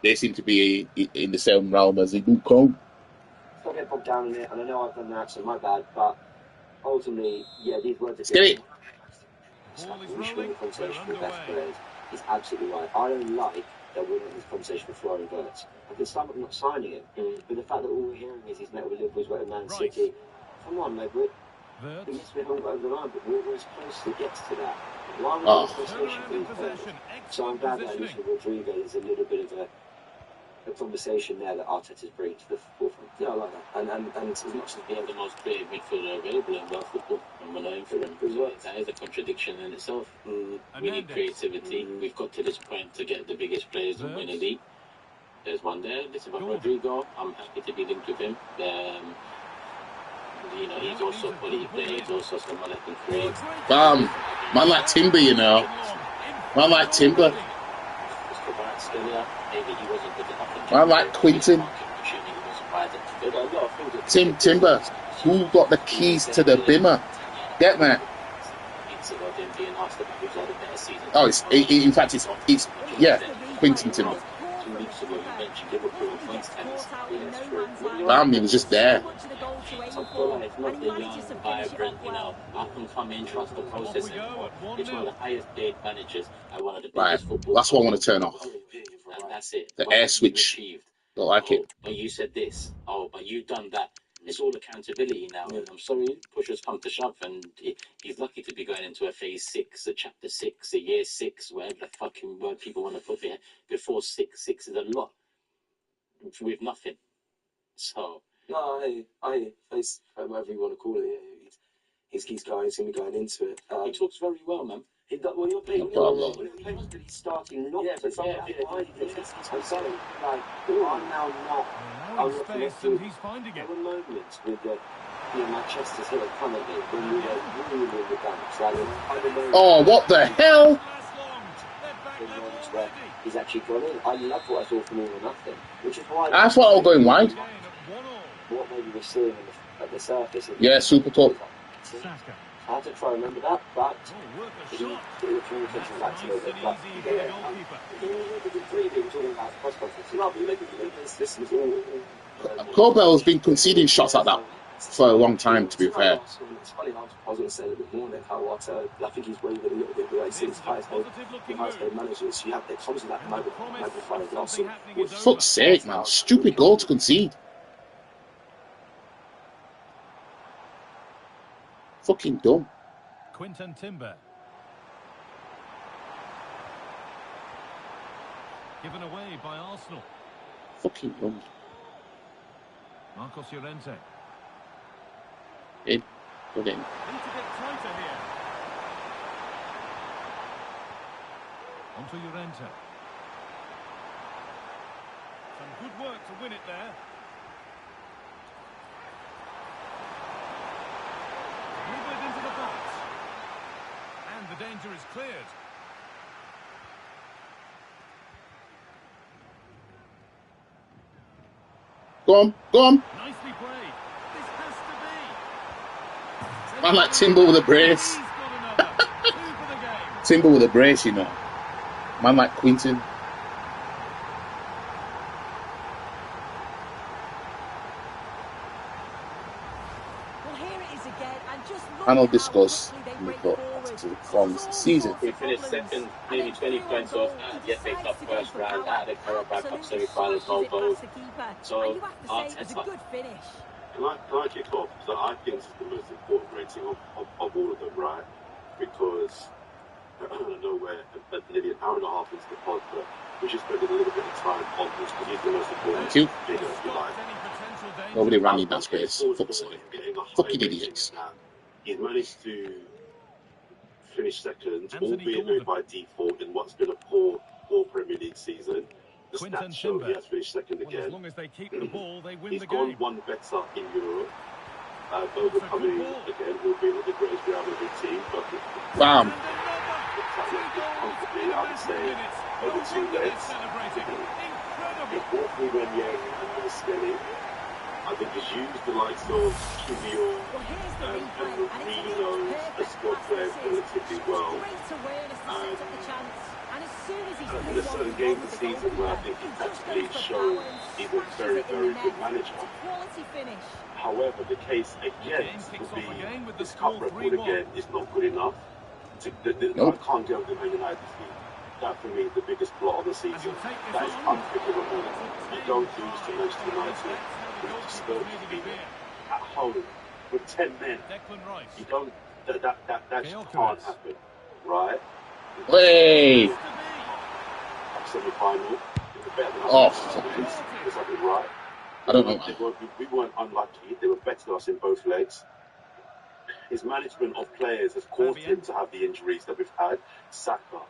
they seem to be in the same realm as the Bucon. Don't get bogged down in it, and I know I've done that, so my bad, but ultimately, yeah, these words are get it. We should be in the conversation for best players. He's absolutely right. I don't like that we're in this conversation for Florian Wirtz. I can start with not signing him, but the fact that all we're hearing is he's met with Liverpool, he's met with Man City. Come on, mate, we haven't got over the line, but we're as close as it gets to that. Why would we in this conversation for him? So I'm glad that Lucian Rodrigo is a little bit of a conversation there that Arteta's bringing to the forefront. Yeah, I like that. And as much as we have the most creative midfielder available in world football, and we're known for him as well, that is a contradiction in itself. We need creativity. We've got to this point to get the biggest players and win a league. There's one there. This is about Rodrigo. I'm happy to be linked with him. You know, he's also a quality player. He's also someone that can create. Man like Timber, you know. Man like Timber. Man like Quinton. Timber. Who got the keys to the bimmer? Get me. Oh, in fact, it's Quinton Timber. He was just there. Vibrant, you know, up and coming, trust the process. It's one of the highest paid managers. Right, that's what I want to turn off. And that's it. The air switch. Don't like it. But you said this. Oh, but you done that. It's all accountability now. And I'm sorry, push has come to shove, and he's lucky to be going into a phase 6, a chapter 6, a year 6, whatever the fucking word people want to put there. Before 6 is a lot with nothing. So. No, I face whatever you want to call it. He's going to be going into it. He talks very well, man. Well, you're playing. He's starting not to. I'm sorry. Like, I'm now not. He's finding it. There were moments with Manchester's here currently when we were really in the dumps. Oh, what the hell? Where he's actually gone in. I love what I saw from All or Nothing, which is why I thought I was going wide. What maybe we're seeing at the surface. Yeah, super top. I had to try and remember that, but the communication back to the club. Corbell's been conceding shots like that for a long time, to be fair. It's funny, I was going to say a little bit more than how I think he's wavered a little bit the way he's his highest paid managers. You have the comes with that magnifying glass. For fuck's sake, man. Stupid goal to concede. Fucking dumb. Quinton Timber. Given away by Arsenal. Fucking dumb. Marcos Llorente. In. Good in. Need to get tighter here. Onto Llorente. Some good work to win it there. Dribbled into the box. And the danger is cleared. Go on, go on. Nicely played. This has to be. Man like Timber with a brace. Timber with a brace, you know. Man like Quinton. Well, here it is again, and just look Panel at how discuss quickly they the break report forward. to the So there's performance all this season. sorts He of finished problems. second, And nearly then 20 through on points off goal, he at the FA decides Cup to go first for round, power, at the Carabao Cup absolutely semi-finals, smashes no it goals. past the keeper. And So, you have to say it was a Arteta, good finish. Can I kick off? So I think this is the most important rating of all of them, right? Because I don't know where nearly an hour and a half into the pod, but we just spent a little bit of time on this because he's the most important Thank you. figure, if you like. Nobody ran in that I'm getting space. forward Fuck's for sake. him getting a high Fucking rating idiots. now. He's managed to finish second, Anthony albeit Gordon. by default in what's been a poor Premier League season. The Quinton stats show he Timber. has finished second Well, as again. long as they keep the ball, they win He's the gone game. one better in Europe, It's a overcoming good ball. again will be with the greatest Real Madrid team, but Bam. And another. 2 goals comfortably, in I would less say, than minutes. over No 2 wonder they're legs. celebrating. He Incredible. brought through Ranieri and Skelly. I think he's used the likes of Kivior Well, here's the and replay, and it's a near Marino as perfect squad pass players this is. relatively Just well. great awareness to set up the chance. And as soon as he's And played there's certain one-on-one games with this the season where I goalkeeper, think he he just tactically goes for shown power and he's a smashes very, it in the very net. good manager. It's a quality finish. However, the case The game against kicks would be off again with the his cup score record 3-1. again is not good enough. I Nope. can't go with the Man United team. That for me is the biggest plot of the And season. he'll take this That is on. unforgivable. You don't lose to Manchester United with Spurs at home with 10 men. Declan Rice. You don't. That just Gyökeres. can't happen, right? Hey. Semi-final. They were better than us. Oh, in fuck. both legs. Is that right? I don't know. We weren't unlucky. They were better than us in both legs. His management of players has caused him to have the injuries that we've had. Saka,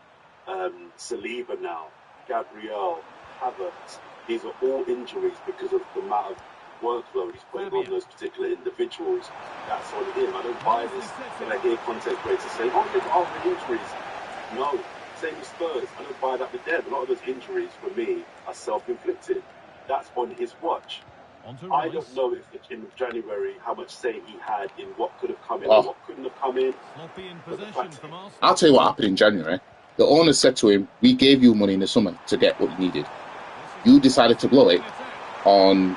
Saliba now, Gabriel, Havertz. These are all injuries because of the amount of workload he's putting on those particular individuals. That's on him. I don't buy this when I hear content creators say, oh, they've got other injuries. No. Same as Spurs. I don't buy that with them. A lot of those injuries, for me, are self-inflicted. That's on his watch. I don't know if in January how much say he had in what could have come in and what couldn't have come in. I'll tell you what happened in January. The owner said to him, we gave you money in the summer to get what you needed. You decided to blow it on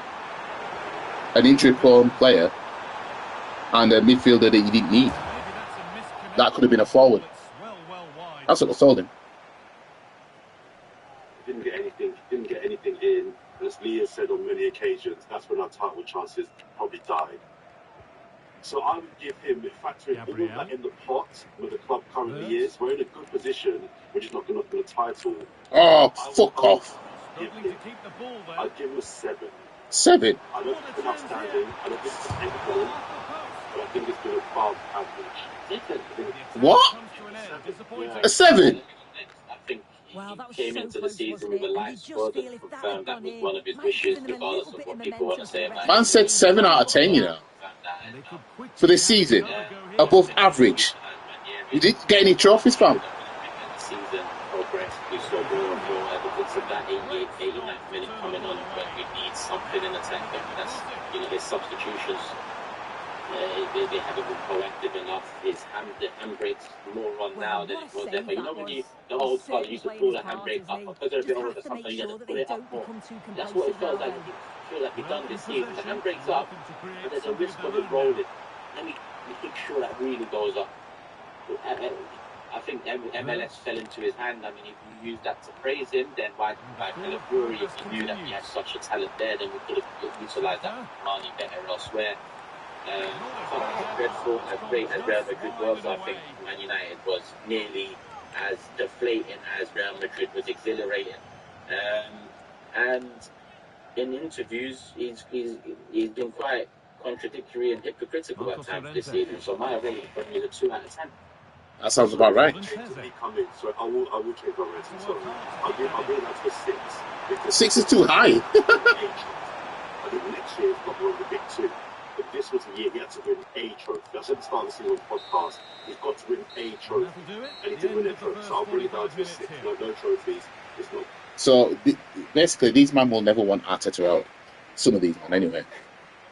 an injury-prone player and a midfielder that you didn't need. That could have been a forward. That's what they told him. Didn't get anything in. And as Leah said on many occasions, that's when our title chances probably died. So I would give him, factoring all of that in the pot where the club currently is, we're in a good position. We're just not going to win a title. Oh, fuck off. I'd give him a 7. 7? I don't think it's been outstanding. I don't think it's excellent. But I think it's been above average. What? Yeah. A 7? I think Wow, that was came so into the close, season wasn't with a it? And light you just squad feel and if that had confirmed that gone was in, one of his might have wishes, given them a regardless little of bit what of people want to momentum for say the about rest it. Man of the said season. 7 out of Look 10, at you that. know. For the season. Above average. You didn't get any trophies, fam. Season progress. We saw more and more evidence of that 88th, 89th minute coming on when we need something in attack. That's, his substitutions. They haven't been proactive enough. The handbrake's more on now than it was then. But when the old school used to pull the handbrake up because they're a bit older, sometimes you have to pull it up more. That's what it felt like. I feel like we've done this season. The handbrake's up, and there's a risk of it rolling. Let me make sure that really goes up. I think MLS fell into his hand. I mean, if you use that to praise him, then why Fury, if you knew that he had such a talent there, then we could have utilised that money better elsewhere. Dreadful, as great as Real Madrid was, I think Man United was nearly as deflating as Real Madrid was exhilarating. And in interviews, he's been quite contradictory and hypocritical at times this season. So my rating for him is a 2 out of 10. That sounds about right. So I will change my rating. So I'll bring that to a 6. Because 6 is too high. I think next year is not one of the big 2. But this was a year he had to win a trophy. I said at the start of the season podcast, he's got to win a trophy. And he didn't win a trophy. So I'll bring it down to a 6. No trophies. It's not. So basically, these men will never want Arteta out. Some of these men, anyway.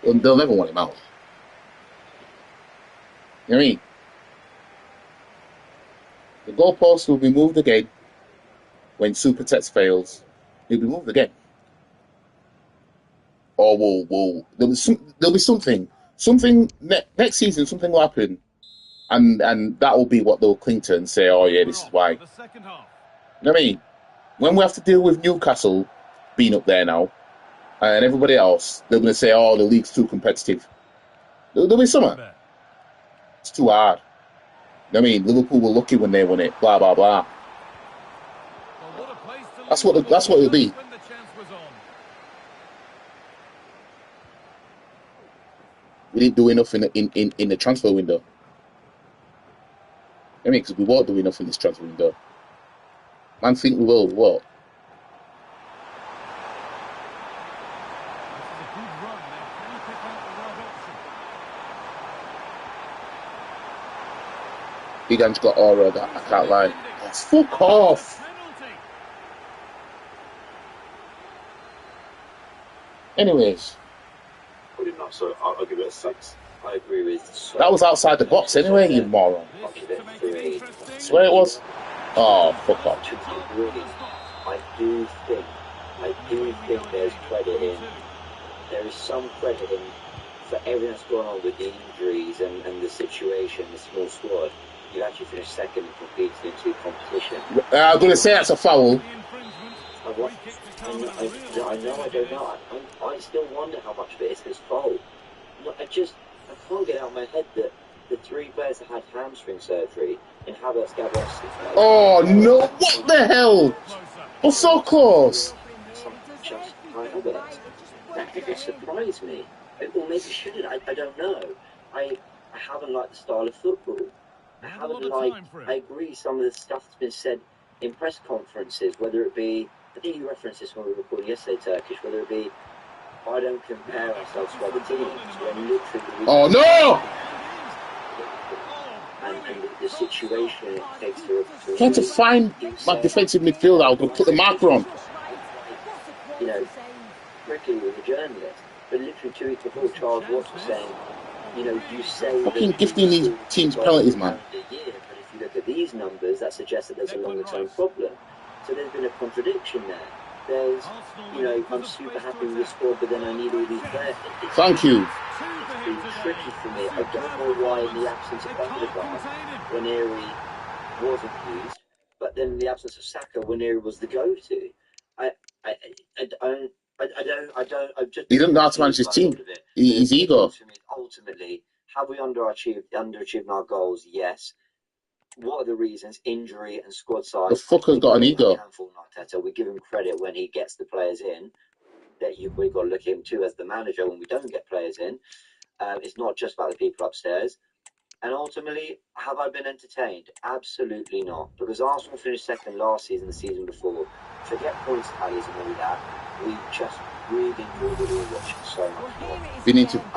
They'll never want him out. You know what I mean? The goalpost will be moved again when Super Text fails. He'll be moved again. Or there'll be something something next season, something will happen, and that will be what they'll cling to and say, "Oh yeah, this is why." You know what I mean? When we have to deal with Newcastle being up there now and everybody else, they're going to say, "Oh, the league's too competitive." There'll be something. It's too hard. You know what I mean? Liverpool were lucky when they won it. Blah blah blah. That's what it'll be. We didn't do enough in the transfer window. I mean, because we won't do enough in this transfer window. Man, think we will. What? Big Ange got aura that I can't lie. Oh, fuck off. Anyways. So I'll give it a 6. I agree with. That was outside the box anyway, you moron. I'll give it 3. Swear it was. Oh, fuck off. I do think there's credit in. There is some credit in for everything that's going on with the injuries and the situation, the small squad. You actually finished second and competed in 2 competitions. I'm going to say that's a foul. I don't know. I still wonder how much of it is his fault. I can't get out of my head that the 3 players that had hamstring surgery in Havertz, Gabriel. Oh no! What the hell? We're so close. That surprised me. Or maybe shouldn't. I don't know. I haven't liked the style of football. I agree some of the stuff that's been said in press conferences, whether it be, I think you referenced this when we were recording yesterday, Turkish, whether it be, I don't compare ourselves to other teams. When literally... Oh no! And the situation it takes to trying to find my defensive midfielder. I'll put the marker on. You know, Ricky was a journalist, but literally 2 weeks before, Charles Watts was saying, you know, you say fucking gifting these teams penalties, man. But if you look at these numbers, that suggests that there's a longer term problem. So there's been a contradiction there. There's, you know, I'm super happy with the squad, but then I need all these players. Thank you. It's been tricky for me. I don't know why, in the absence of Odegaard, Waneri wasn't used, but then in the absence of Saka, Waneri was the go-to. He doesn't know how to manage his team. His ego. Ultimately, have we underachieved our goals? Yes. What are the reasons? Injury and squad size. The fucker's got an ego. We give him credit when he gets the players in. That we've got to look at him too as the manager when we don't get players in. It's not just about the people upstairs. And ultimately, have I been entertained? Absolutely not. Because Arsenal finished second last season, the season before. Forget points tallies and all that. We just really enjoyed it all watching so much more.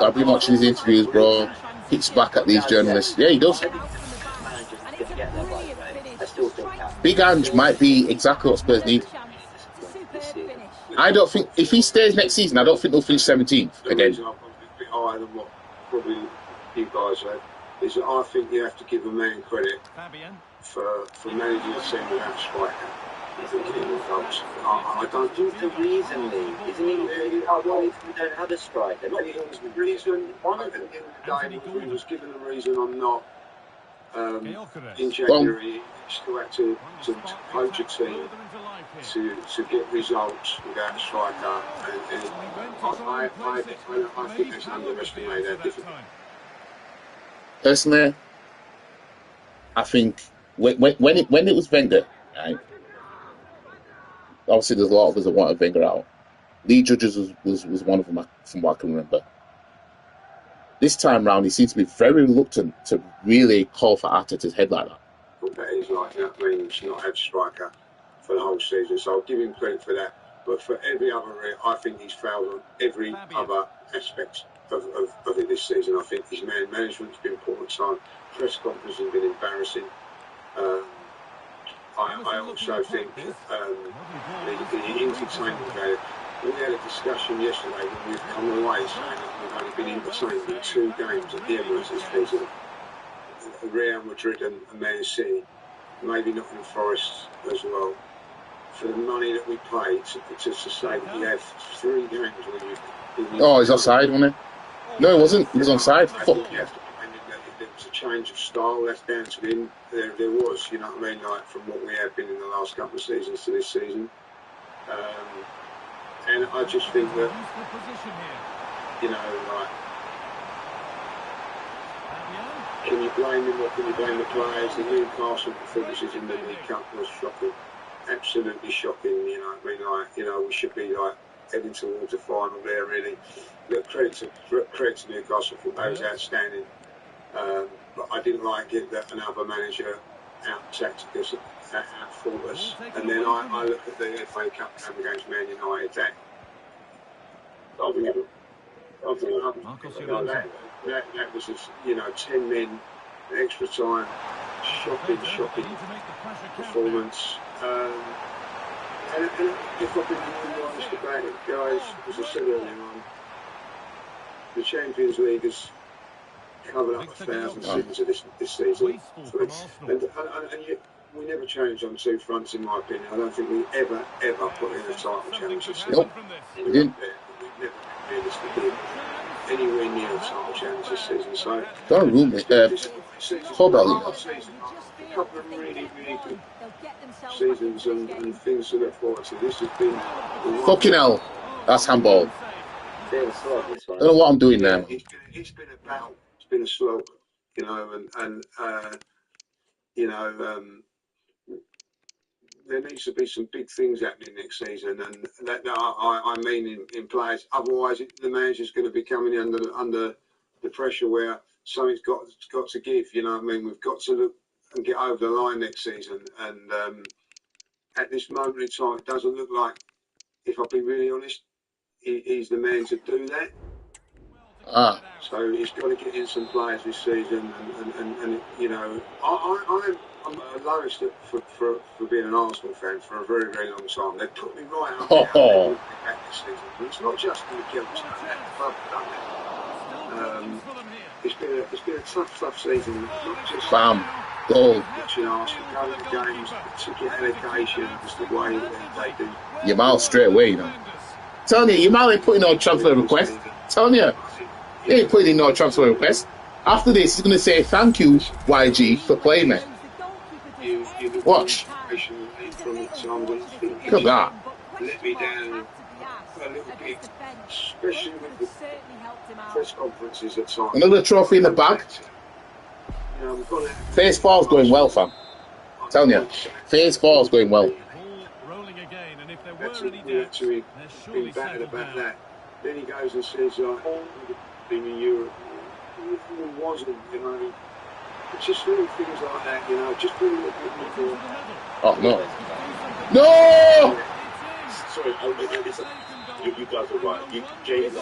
I've been watching his interviews, bro. Hits back at these journalists. Yeah, he does. Big Ange might be exactly what Spurs need. I don't think, if he stays next season, I don't think they'll finish 17th again. The reason I'm a bit higher than what probably you guys said is that I think you have to give a man credit for managing a team without a striker. I don't think the reason isn't even we don't have a striker. The reason, one of them in the day, he was given a reason I'm not in January. Still had to coach a team to get results without a striker, and I think that's underestimated how difficult. Personally, I think when it was Wenger, right? Obviously, there's a lot of us that wanted Wenger out. Lee Judges was one of them, from what I can remember. This time round, he seems to be very reluctant to really call for Arteta's head like that. That is like that means not had a striker for the whole season, so I'll give him credit for that. But for every other, I think he's failed on every other aspect of it this season. I think his management's been poor at times. Press conferences have been embarrassing. I also think the entertainment value. We had a discussion yesterday when we've come away saying that we've only been entertained in 2 games at the Emirates this season. Real Madrid and Man City, maybe Nottingham Forest as well. For the money that we paid to say that you have 3 games where you... Oh, he's offside, wasn't he? No, it wasn't. He was onside. I Fuck. think you have to find that there was a change of style. That's down to him. There was, you know what I mean, like from what we have been in the last couple of seasons to this season. And I just think that, you know, like, can you blame him or can you blame the players? The Newcastle performances in the League Cup was shocking. Absolutely shocking, you know what I mean? Like, you know, we should be like heading towards the final there, really. Look, credit to Newcastle, for they was outstanding. But I didn't like it that another manager out-tactical us, out-fought us. And then I look at the FA Cup game against Man United, that was just, you know, 10 men, extra time, shocking performance. And if I've been really honest about it, guys, as I said earlier on, the Champions League has covered up 1,000 sins of this season. And yet we never changed on two fronts, in my opinion. I don't think we ever put in a title challenge this season. Nope. We didn't. We've never realistically anywhere near a title challenge this season. So Don't rule me. Hold on. A couple of really good seasons and things to look forward to. This has been Fucking hell. That's handball. I don't know what I'm doing now. It's been a battle. It's been a slog, you know, and you know, there needs to be some big things happening next season, and that I mean in players. Otherwise, the manager's going to be coming under the pressure where something's got to give. You know what I mean? We've got to look and get over the line next season, and at this moment in time, it doesn't look like, if I'll be really honest, he's the man to do that. So he's got to get in some players this season, and you know, I'm the lowest for being an Arsenal fan for a very, very long time. They put me right up there back this season. But it's not just the guilt that the club have done that. It's been a tough season. Not just goal. Watching Arsenal go to games, ticket allocation, just the way they do. Yamal straight away, you know. Telling you, Yamal ain't putting on transfer request. Telling you, he ain't putting in no transfer request. After this, he's going to say thank you, YG, for playing me. Watch. Look at that. Let me down a little bit, especially with the press conferences at times. Another trophy in the bag. Phase 4 is going well, fam. I'm telling you, Phase 4 is going well. That's been battered about that. Then he goes and says, been in Europe. It wasn't, you know. It's just little things like that, you know. Just really look at people. Oh, no. No! Sorry, you guys are right.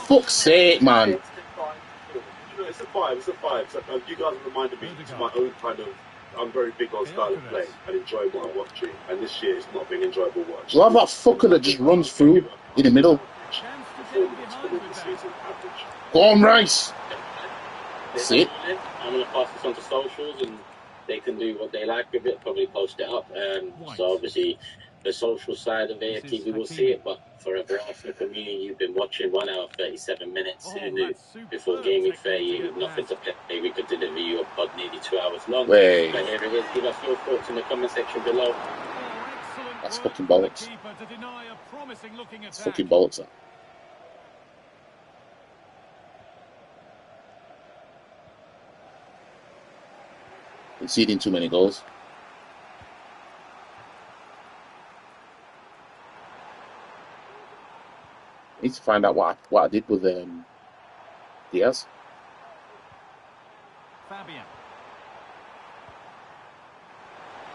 Fuck's sake, man. It's a vibe. So, you guys reminded me to my own kind of. I'm very big on style of play and enjoy what I'm watching. And this year it's not been enjoyable watching. Love that fucker that just runs through in the middle. Go on, Rice. See it? I'm going to pass this on to socials and they can do what they like with it, probably post it up. So obviously the social side of AFTV will see it, but for every Arsenal community, you've been watching 1 hour 37 minutes. Who knew? Before gaming fair, you had nothing to play. We could deliver you a pod nearly 2 hours long. Wait. But here it is. Give us your thoughts in the comment section below. That's fucking bollocks. That's fucking bollocks, that. Conceding too many goals. Need to find out what I did with Diaz. Fabian.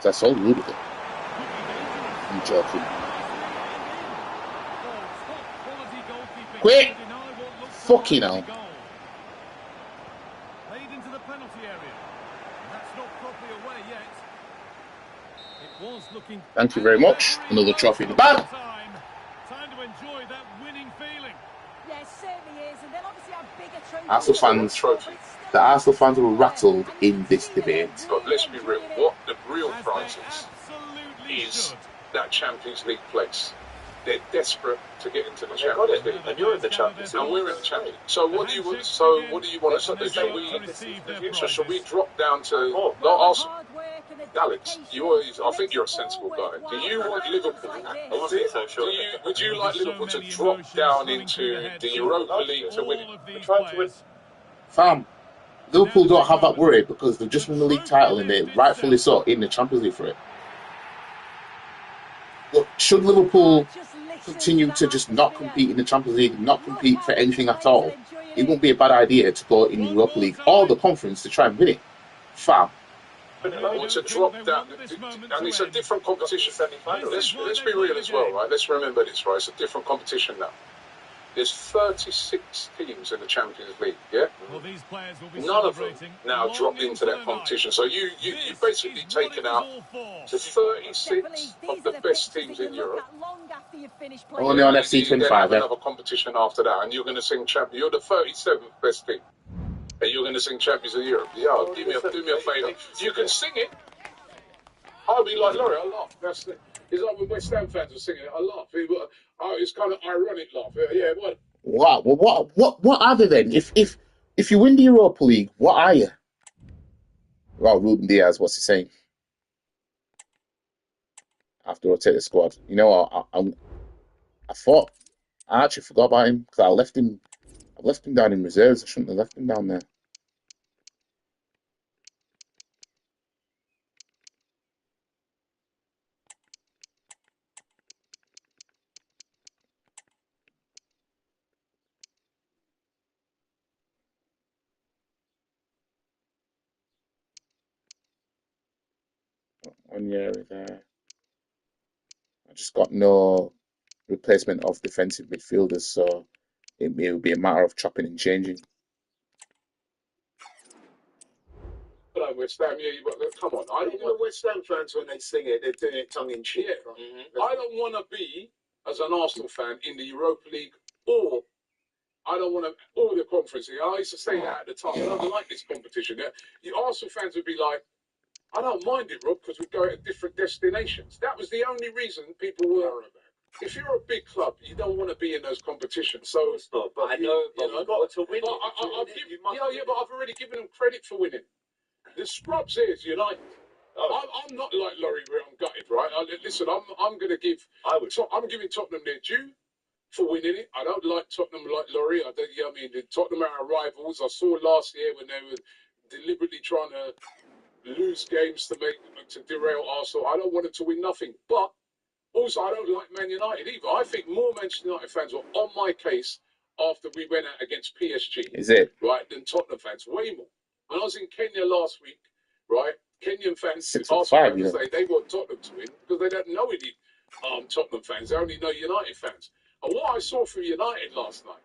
That's so rude of it. I'm joking. Quick! Fucking hell. Played into the penalty area. That's not properly away yet. It was looking. Thank you very much. Another trophy in the bag. Time to enjoy that winning feeling. Yes, certainly is. And they'll obviously have bigger trophies. The Arsenal fans were rattled in this debate. But let's be real. What the real prize is that Champions League place. they're desperate to get into the Champions League, and you're in the Champions League, and we're in the Champions League. So what do you want? Us to do? Should we drop down to Arsenal? Alex, I think you're a sensible guy. Do you want Liverpool? I wouldn't be so sure. Would you like Liverpool to drop down into the Europa League to win it? We're trying to win. Fam, Liverpool don't have that worry because they've just won the league title and they're rightfully so in the Champions League for it. Look, should Liverpool continue to just not compete in the Champions League, not compete for anything at all, it won't be a bad idea to go in the Europa League or the Conference to try and win it. Fam. Or to drop down, and it's a different competition. Let's be real as well, right? Let's remember this, right? It's a different competition now. There's 36 teams in the Champions League, yeah? None of them now dropped into that competition. So you've basically taken out the 36 of the best teams in Europe. Only on FC25, another competition after that, and you're going to sing champion. You're the 37th best team, and you're going to sing Champions of Europe. Yeah, do me a favour. You can sing it. I'll be like, Laurie, I laugh. It's like when West Ham fans are singing it, I laugh. It's kind of ironic laugh. Yeah, what? Wow. Well, what are they then? If you win the Europa League, what are you? Well, Ruben Diaz, what's he saying? I have to rotate the squad. You know, I actually forgot about him because I left him down in reserves. I shouldn't have left him down there. One year there. I just got no replacement of defensive midfielders, so it will be a matter of chopping and changing. West Ham, come on. I don't know West Ham fans when they sing it, they're doing it tongue in cheek. Yeah. Mm-hmm. I don't want to be, as an Arsenal fan, in the Europa League, or I don't want to, or the Conference League. I used to say that at the time. I don't like this competition. The Arsenal fans would be like, I don't mind it, Rob, because we go to different destinations. That was the only reason people were. If you're a big club, you don't want to be in those competitions. So, but I know, but we've got to win. But I've already given them credit for winning. The scrubs is United. I'm not like Laurie where I'm gutted, right? Listen, I'm going to give. I'm giving Tottenham their due for winning it. I don't like Tottenham like Laurie. Tottenham are our rivals. I saw last year when they were deliberately trying to lose games to derail Arsenal. I don't want them to win nothing, but also I don't like Man United either. I think more Manchester United fans were on my case after we went out against PSG. Is it right? Than Tottenham fans, way more. When I was in Kenya last week, right? Kenyan fans, they want Tottenham to win because they don't know any Tottenham fans. They only know United fans. And what I saw from United last night,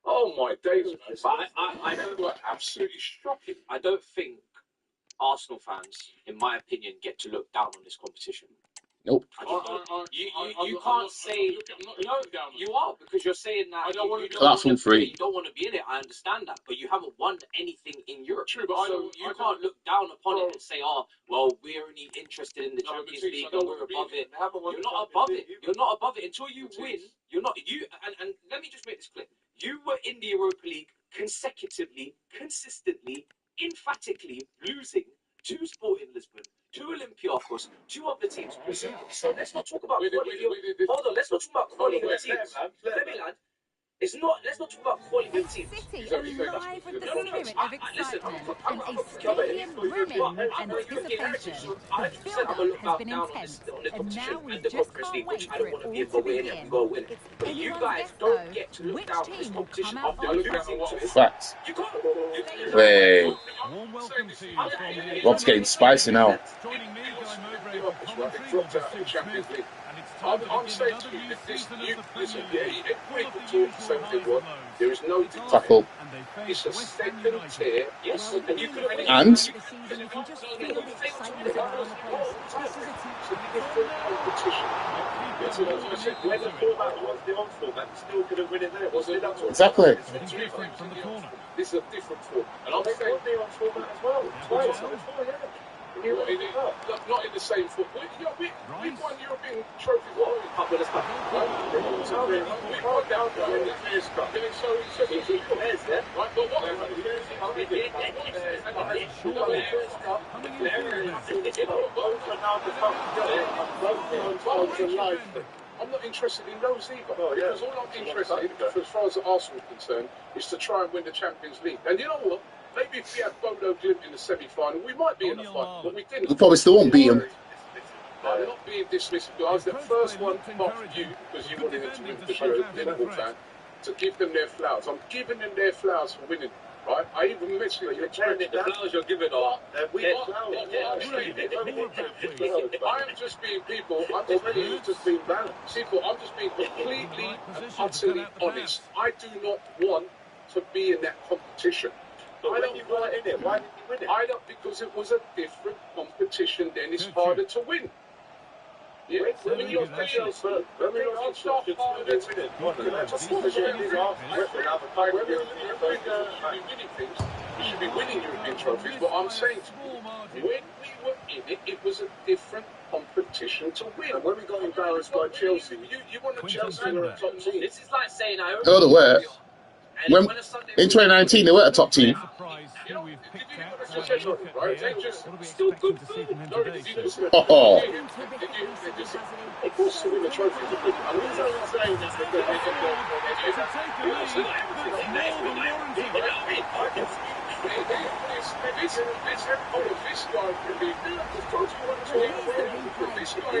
oh my days, man! But I know, absolutely shocking. I don't think Arsenal fans, in my opinion, get to look down on this competition. Nope. You can't say you are because you're saying that you don't want to be in it. I understand that, but you haven't won anything in Europe. True, but so you can't look down upon it and say, "Oh, well, we're only interested in the Champions League and we're above it." You're not above it. You're not above it until you win. You're not you. And let me just make this clear: you were in the Europa League consecutively, consistently, emphatically losing to Sporting Lisbon, to Olympiacos, to other teams. So let's not talk about quality. Hold on, let's not talk about quality of teams. Let me, lad. It's not. Let's not talk about quality of teams. City alive with the spirit of excitement and a stadium brimming with anticipation. The build-up has been intense, and now we just can't wait for it all to begin. It's anyone's guess, though, which team will come out on top. Facts. Wait. Rob's getting spicy now. I'm saying to you that listen, people talk the same thing. There is no tackle. It's a second tier. Yes, and you could have and it's a different competition. When the format was the on format, you still couldn't win it there. Wasn't it? Exactly. This is a different form. And I'm saying the on format as well. Not in the same football. We've won European trophies. We won that. So he's right, but what? I'm not interested in those either. Because all I'm interested in, as far as Arsenal is concerned, is to try and win the Champions League. And you know what? Maybe if we had Bodo Glimt in the semi-final, we might be in the final, but we didn't. We probably still won't beat him. I'm not being dismissive. I was the first one, apart from you, because you wanted them to win because you're a Liverpool fan, to give them their flowers. I'm giving them their flowers for winning. Right? I even messaged you. The flowers you're giving are. I am just being people. I'm just being balanced. People, I'm just being completely and utterly honest. I do not want to be in that competition. Why don't you want in it? Why did you win it? I don't, because it was a different competition. Then it's harder to win. Yeah, when you're players, when we don't start harder to win it. You should be winning European trophies. But I'm saying to you, when we were in it, it was a different competition to win. And when we got embarrassed by Chelsea, you want to Chelsea were a top team. This is like saying I Oh, they were. When, in 2019, they were a top team. You know, right? They just still good food. Oh. Of course, to win the trophies are good. I'm not saying that this guy can be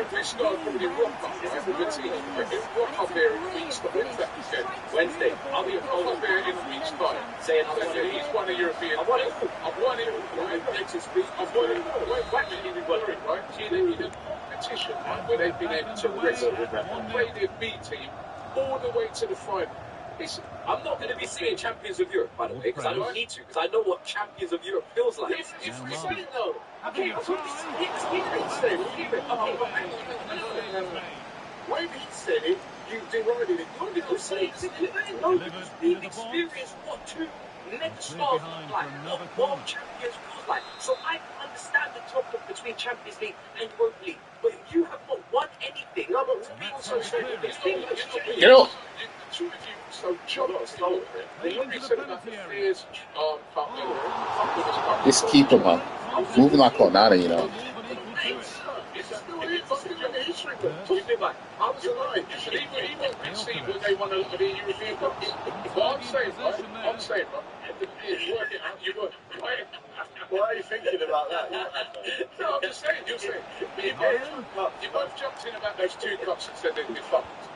this guy can be rock up with the team. Rock up there in weeks. Wednesday. I'll be up there in a week's time. Saying he's won a European. I've won it. I've won it. Right? In a competition where they've been able to play their B team all the way to the final. Listen, I'm not going to be singing Champions of Europe, by the way, because I don't need to, because I know what Champions of Europe feels like. If we say it, though. Okay, when he said it, you derided it. No, because say it. No, because we've experienced what two megastars look like, what world champions feels like. So I understand the top between Champions League and Europa League. But you have not won anything. No, but we also said this thing. You know. Two of you so jealous. What he said about the fears, This keeper, man. Moving like Onana, you know. I was alive. He won't concede when they won a lot of the European Cups. But I'm saying, right? You work it out, you work. Why are you thinking about that? No, I'm just saying, you're saying. You both jumped in about those two cups and said they're fucked.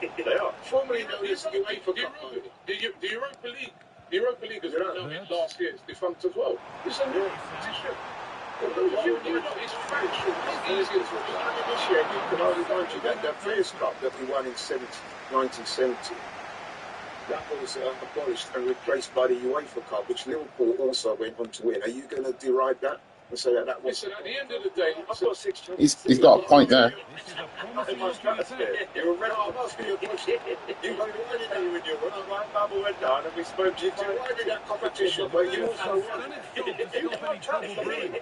They are. Formerly known as the uefa Cup. The Europa League as well known it last year. It's defunct as well. It's a new competition. It's factual. It's easier to initiate. You can only remind you that Players' Cup that we won in 1970, that was abolished and replaced by the UEFA Cup, which Liverpool also went on to win. Are you going to deride that and say that was? Listen, at the end of the day, I've got 6 champions. He's got a point there. In my stratosphere, you're a red hot muscle. You were already when you won. My bubble went down and we spoke to you in that competition, but you also won. You can't tell me.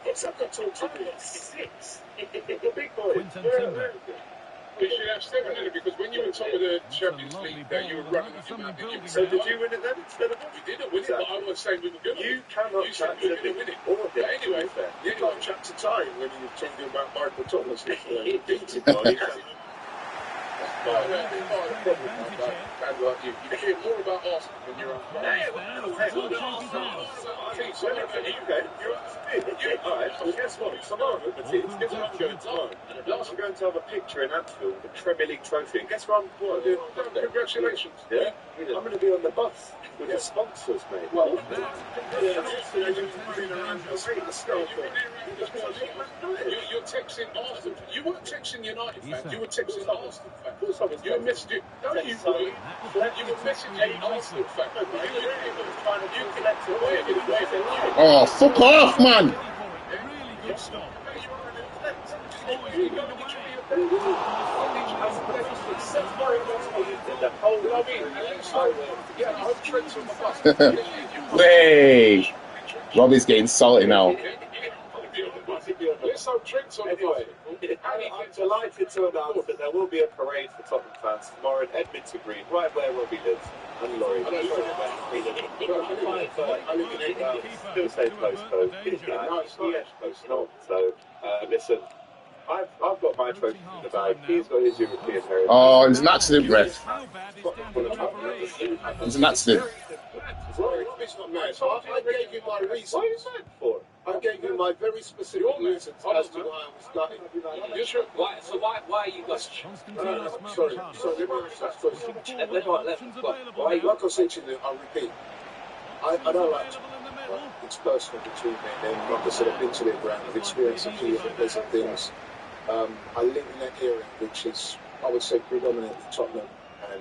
What's up to talk to me? 6. The big boy. You should have 7 in it because when you were top of the Champions League, you were running with your man. So did you win it then instead of us? We didn't win it, but I was saying we were good. You cannot chat to the win it. But anyway, you can't chat to time when you were talking about Michael Thomas. He beat it, man. You hear more about Arsenal when you're on. Guess what? Tomorrow, I'm going to have a picture in Anfield, the Premier League trophy. And guess what I'm doing? Congratulations. Yeah? I'm going to be on the bus with the sponsors, mate. Well, you're texting Arsenal. You weren't texting United fans. You were texting Arsenal fans. You messaged it. No, you were. You were messaging Arsenal fans. Oh, fuck off, man! Hey! Robbie's getting salty now. some drinks on Anyway, the bus. I'm delighted to announce that there will be a parade for Tottenham fans tomorrow in Edmonton Green, right where we live. And Laurie, I live in Edinburgh. still the same postcode. No, it's not. It's not. So, listen, I've got my trophy in the bag. He's got his European heritage. Oh, it's an accident, ref. It's an accident. Robbie's not mad. So I gave you my reasons. What are you mad for? I gave you my very specific reasons as to why I was gutted. You sure? Why? So why are you guys? Sorry, let me answer that first. Like I said to you, I repeat, I don't like to, it's personal between me and them. Like I said, I've been to their ground, I've experienced a few unpleasant things. I live in that area, which is, I would say, predominantly Tottenham. And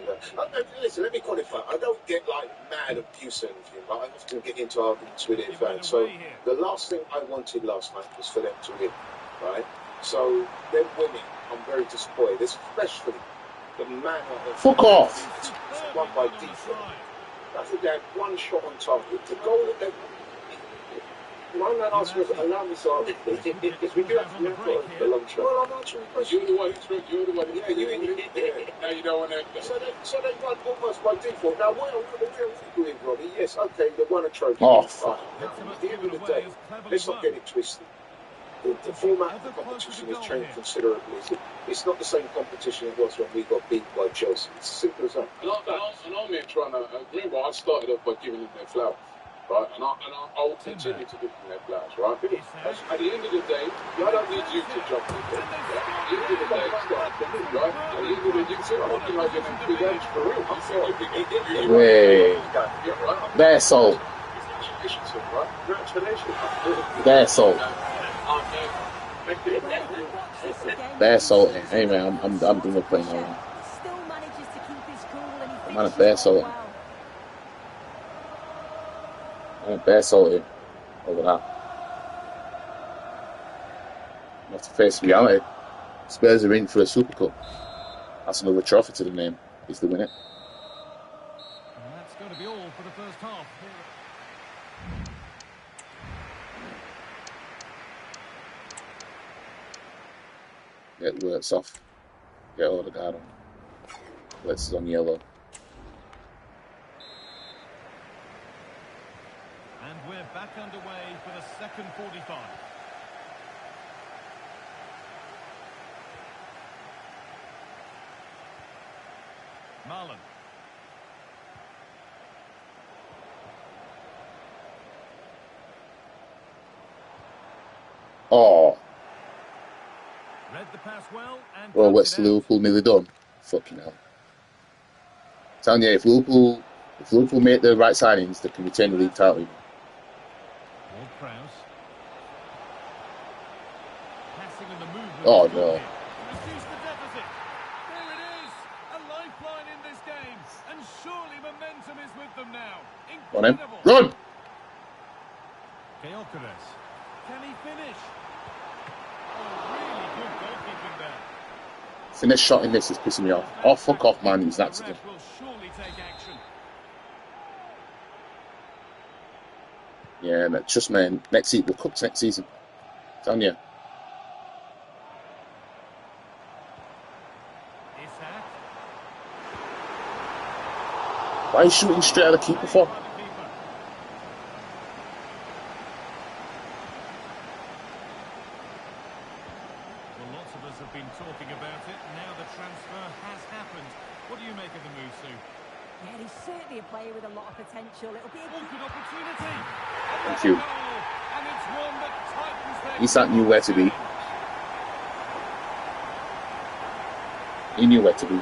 listen, let me qualify. I don't get like mad abuse or anything, but I often get into arguments with their fans. So the last thing I wanted last night was for them to win, right? So them winning, I'm very disappointed, especially the manner of... Fuck off! One by default. I think they had one shot on target. The goal that they... I'm not asking for allow me to argue, because we do have to look for a long shot. Well, I'm answering the question. You're the one who Yeah, you now you don't want to. So they won almost by default. Now, what are we doing, Robbie? Yes, okay, they won a trophy. Off. Right. At the end of the day, let's not get it twisted. The format of the competition has changed considerably. It's not the same competition it was when we got beat by Chelsea. It's as simple as that. And I'm here trying to remember. I started off by giving them their flowers, right? And I will continue to give them their flowers, right? At the end of the day, I don't need you to jump in there. At the end of the day, right? At the end of the day, you said organising them big games for real. I'm sorry. Wait. Their soul. Their soul. Their soul. Hey man, I'm done with playing now. I'm on a bear soul. I'm a bear soul here. Over that. I have to face reality. Spurs are in for a Super Cup. That's another trophy to the name if they win it. And that's going to be all for the first half. Get works off. Get all the guard on. Let's is on yellow. And we're back underway for the second 45. Marlon. Oh. Read the pass well and Well, what's Liverpool nearly done? Fucking hell. I'm telling you, if Liverpool make the right signings, they can retain the league title. Oh no. Reduce the deficit. There it is. A lifeline in this game. And surely momentum is with them now. Incredible. Run! Gyökeres. Can he finish? Oh, really good goalkeeping there. Finish shot in this is pissing me off. Oh, fuck off, man. It's an accident. Will surely take action. Yeah, trust me, next season, we'll cup next season. I'm telling you. Why are you shooting straight at the keeper for? Well, lots of us have been talking about it. Now the transfer has happened. What do you make of the move, Sue? Yeah, he's certainly a player with a lot of potential. It'll be a good opportunity. Thank you. And it's one that tightens their... Isak knew where to be. He knew where to be.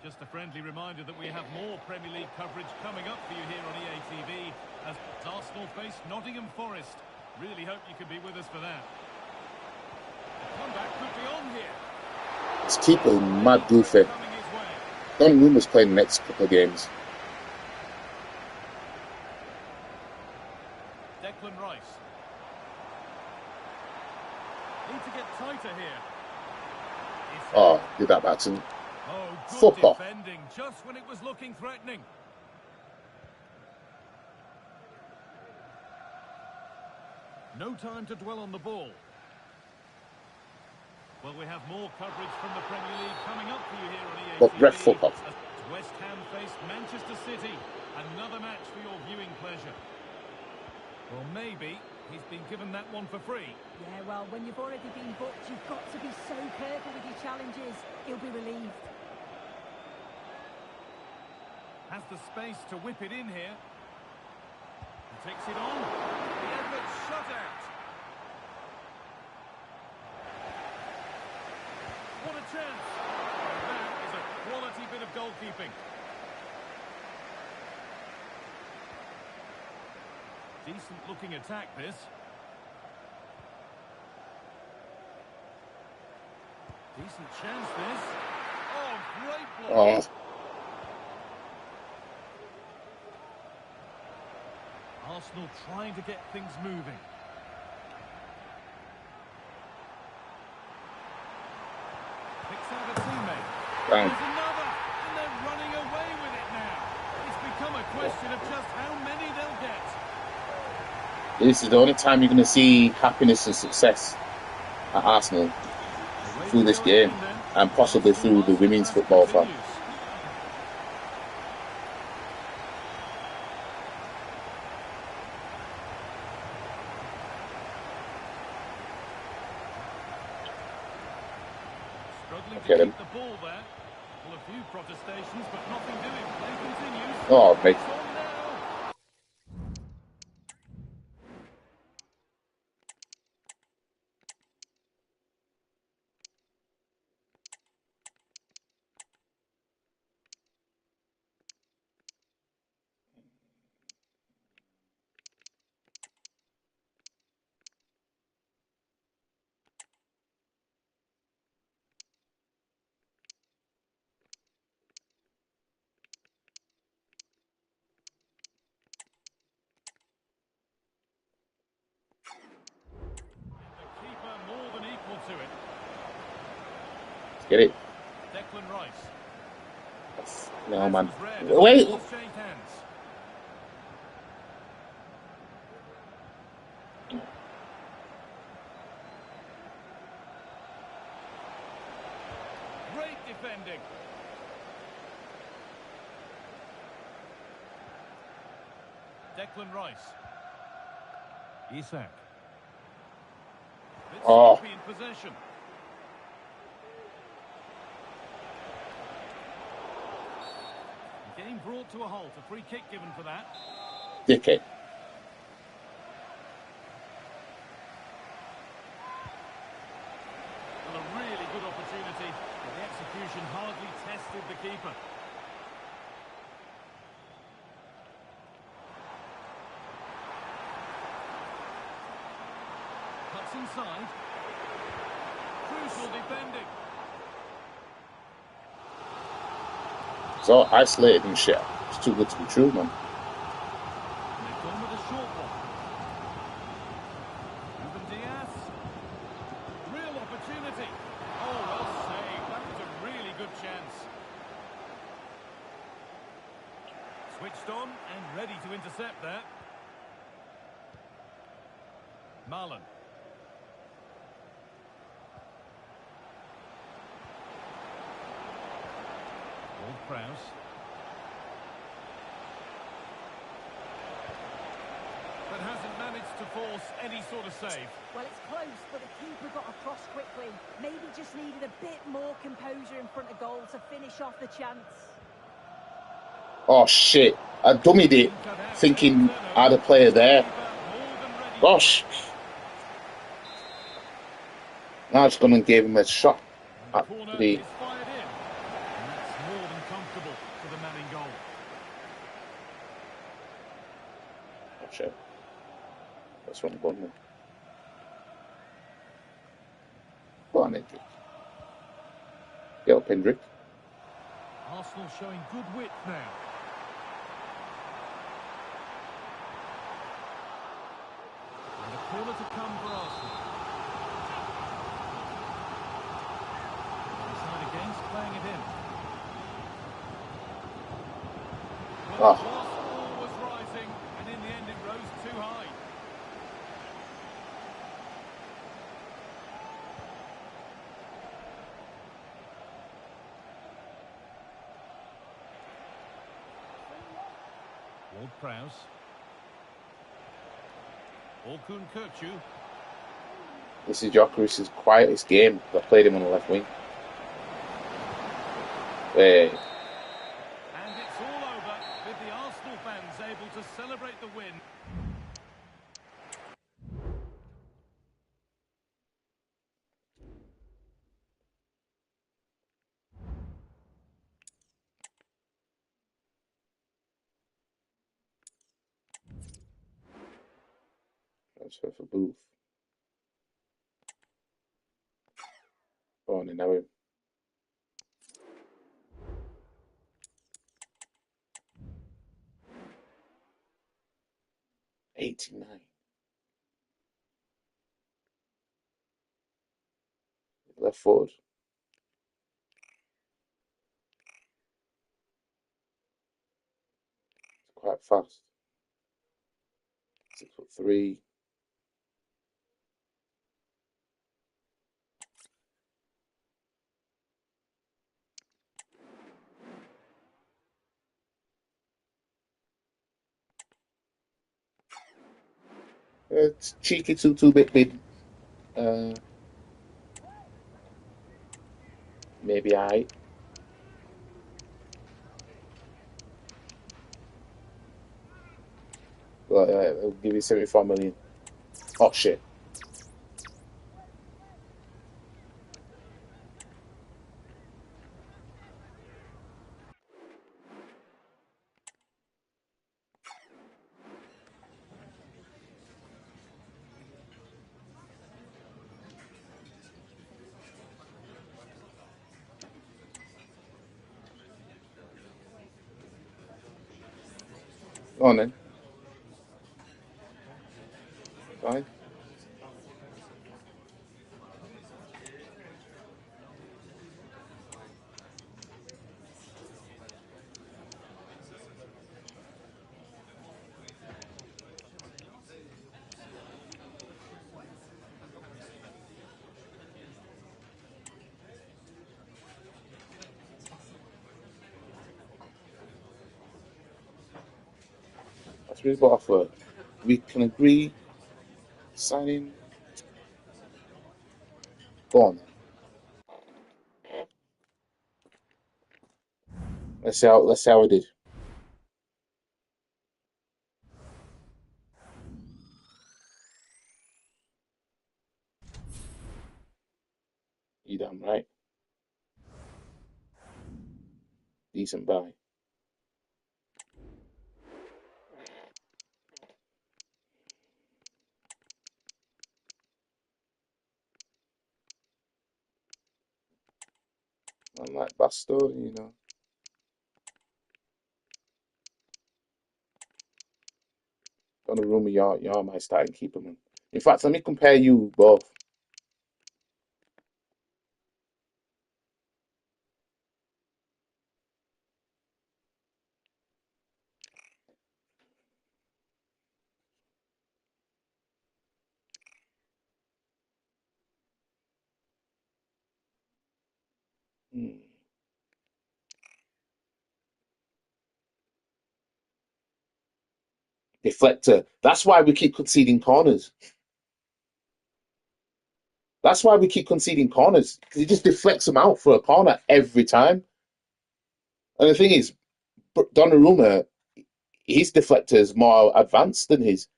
Just a friendly reminder that we have more Premier League coverage coming up for you here on EA TV as Arsenal face Nottingham Forest. Really hope you can be with us for that. The comeback could be on here. This keeper mad goofy. Nottingham was playing the next couple of games. Declan Rice. Need to get tighter here. Oh, did that Batson. Oh, good Fuck off. defending just when it was looking threatening. No time to dwell on the ball. Well, we have more coverage from the Premier League coming up for you here on EA But TV. ref, fuck off. West Ham faced Manchester City. Another match for your viewing pleasure. Well, maybe he's been given that one for free. Yeah, well, when you've already been booked, you've got to be so careful with your challenges. He'll be relieved. Has the space to whip it in here. He takes it on. The effort shut out. What a chance. That is a quality bit of goalkeeping. Decent looking attack, this. Decent chance, this. Oh, great block. Arsenal trying to get things moving. Picks out a teammate. There's another, and they're running away with it now. It's become a question of just how many they'll get. This is the only time you're going to see happiness and success at Arsenal through this game, and possibly through the women's football fan. Get him. The ball there. Well, a few protestations, but nothing doing. Play continues. Oh, mate. Get it. Declan Rice. No, man. Wait. Great defending. Declan Rice. Isak. Oh. In possession. Game brought to a halt. A free kick given for that. Dickhead. Well, a really good opportunity, but the execution hardly tested the keeper. Cuts inside. Crucial defending. It's all isolated and shit. It's too good to be true, man. They've gone with a short one. Ruben Diaz. Real opportunity. Oh, well saved. That was a really good chance. Switched on and ready to intercept there. Marlon. Prowse. But hasn't managed to force any sort of save. Well, it's close, but the keeper got across quickly. Maybe just needed a bit more composure in front of goal to finish off the chance. Oh, shit. I dummied it, thinking I had a player there. Gosh. Now I've just gone and gave him a shot at the... Shit. That's wrong button. Go on, Hendrick. Get up, Hendrick. Arsenal showing good width now. And a corner to come for Arsenal. Decide against playing it in. Well, the last ball was rising, and in the end it rose too high. Ward-Prowse. Orkun Kirchu. This is Jokeris' quietest game. I played him on the left wing. Hey. And it's all over with the Arsenal fans able to celebrate the win. Transfer for Booth. Go on, now him. $89. Left forward. It's quite fast. 6'3". It's cheeky 2-2 bid. Maybe I. I'll give you 74 million. Oh shit. Go on then. Fine. That's really what offer. We can agree. Signing. Go on then. Let's see how we did. You damn right. Decent buy. Unlike Bastoni, you know. On the room, you're my starting keeper, man. In fact, let me compare you both. Deflector. That's why we keep conceding corners. That's why we keep conceding corners. Because he just deflects them out for a corner every time. And the thing is, Donnarumma, his deflector is more advanced than his.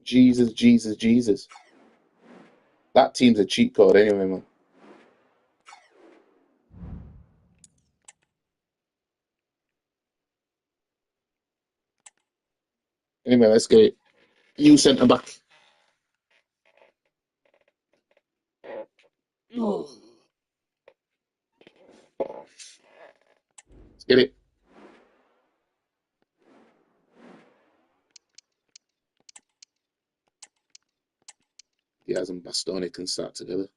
Jesus. That team's a cheat code anyway, man. Anyway, let's get it. You centre back. Let's get it. Diaz and Bastoni can start together.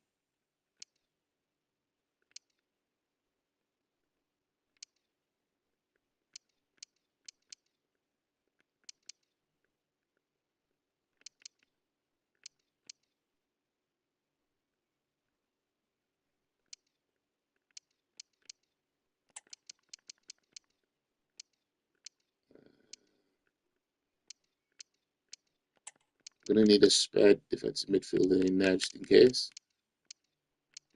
Gonna need a spare defensive midfielder in there just in case.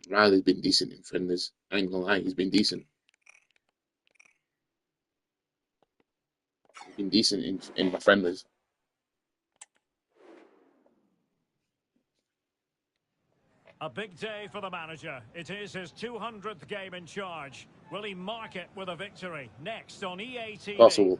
Riley's been decent in friendlies. I ain't gonna lie, he's been decent. He's been decent in my friendlies. A big day for the manager. It is his 200th game in charge. Will he mark it with a victory? Next on EA TV. Possible.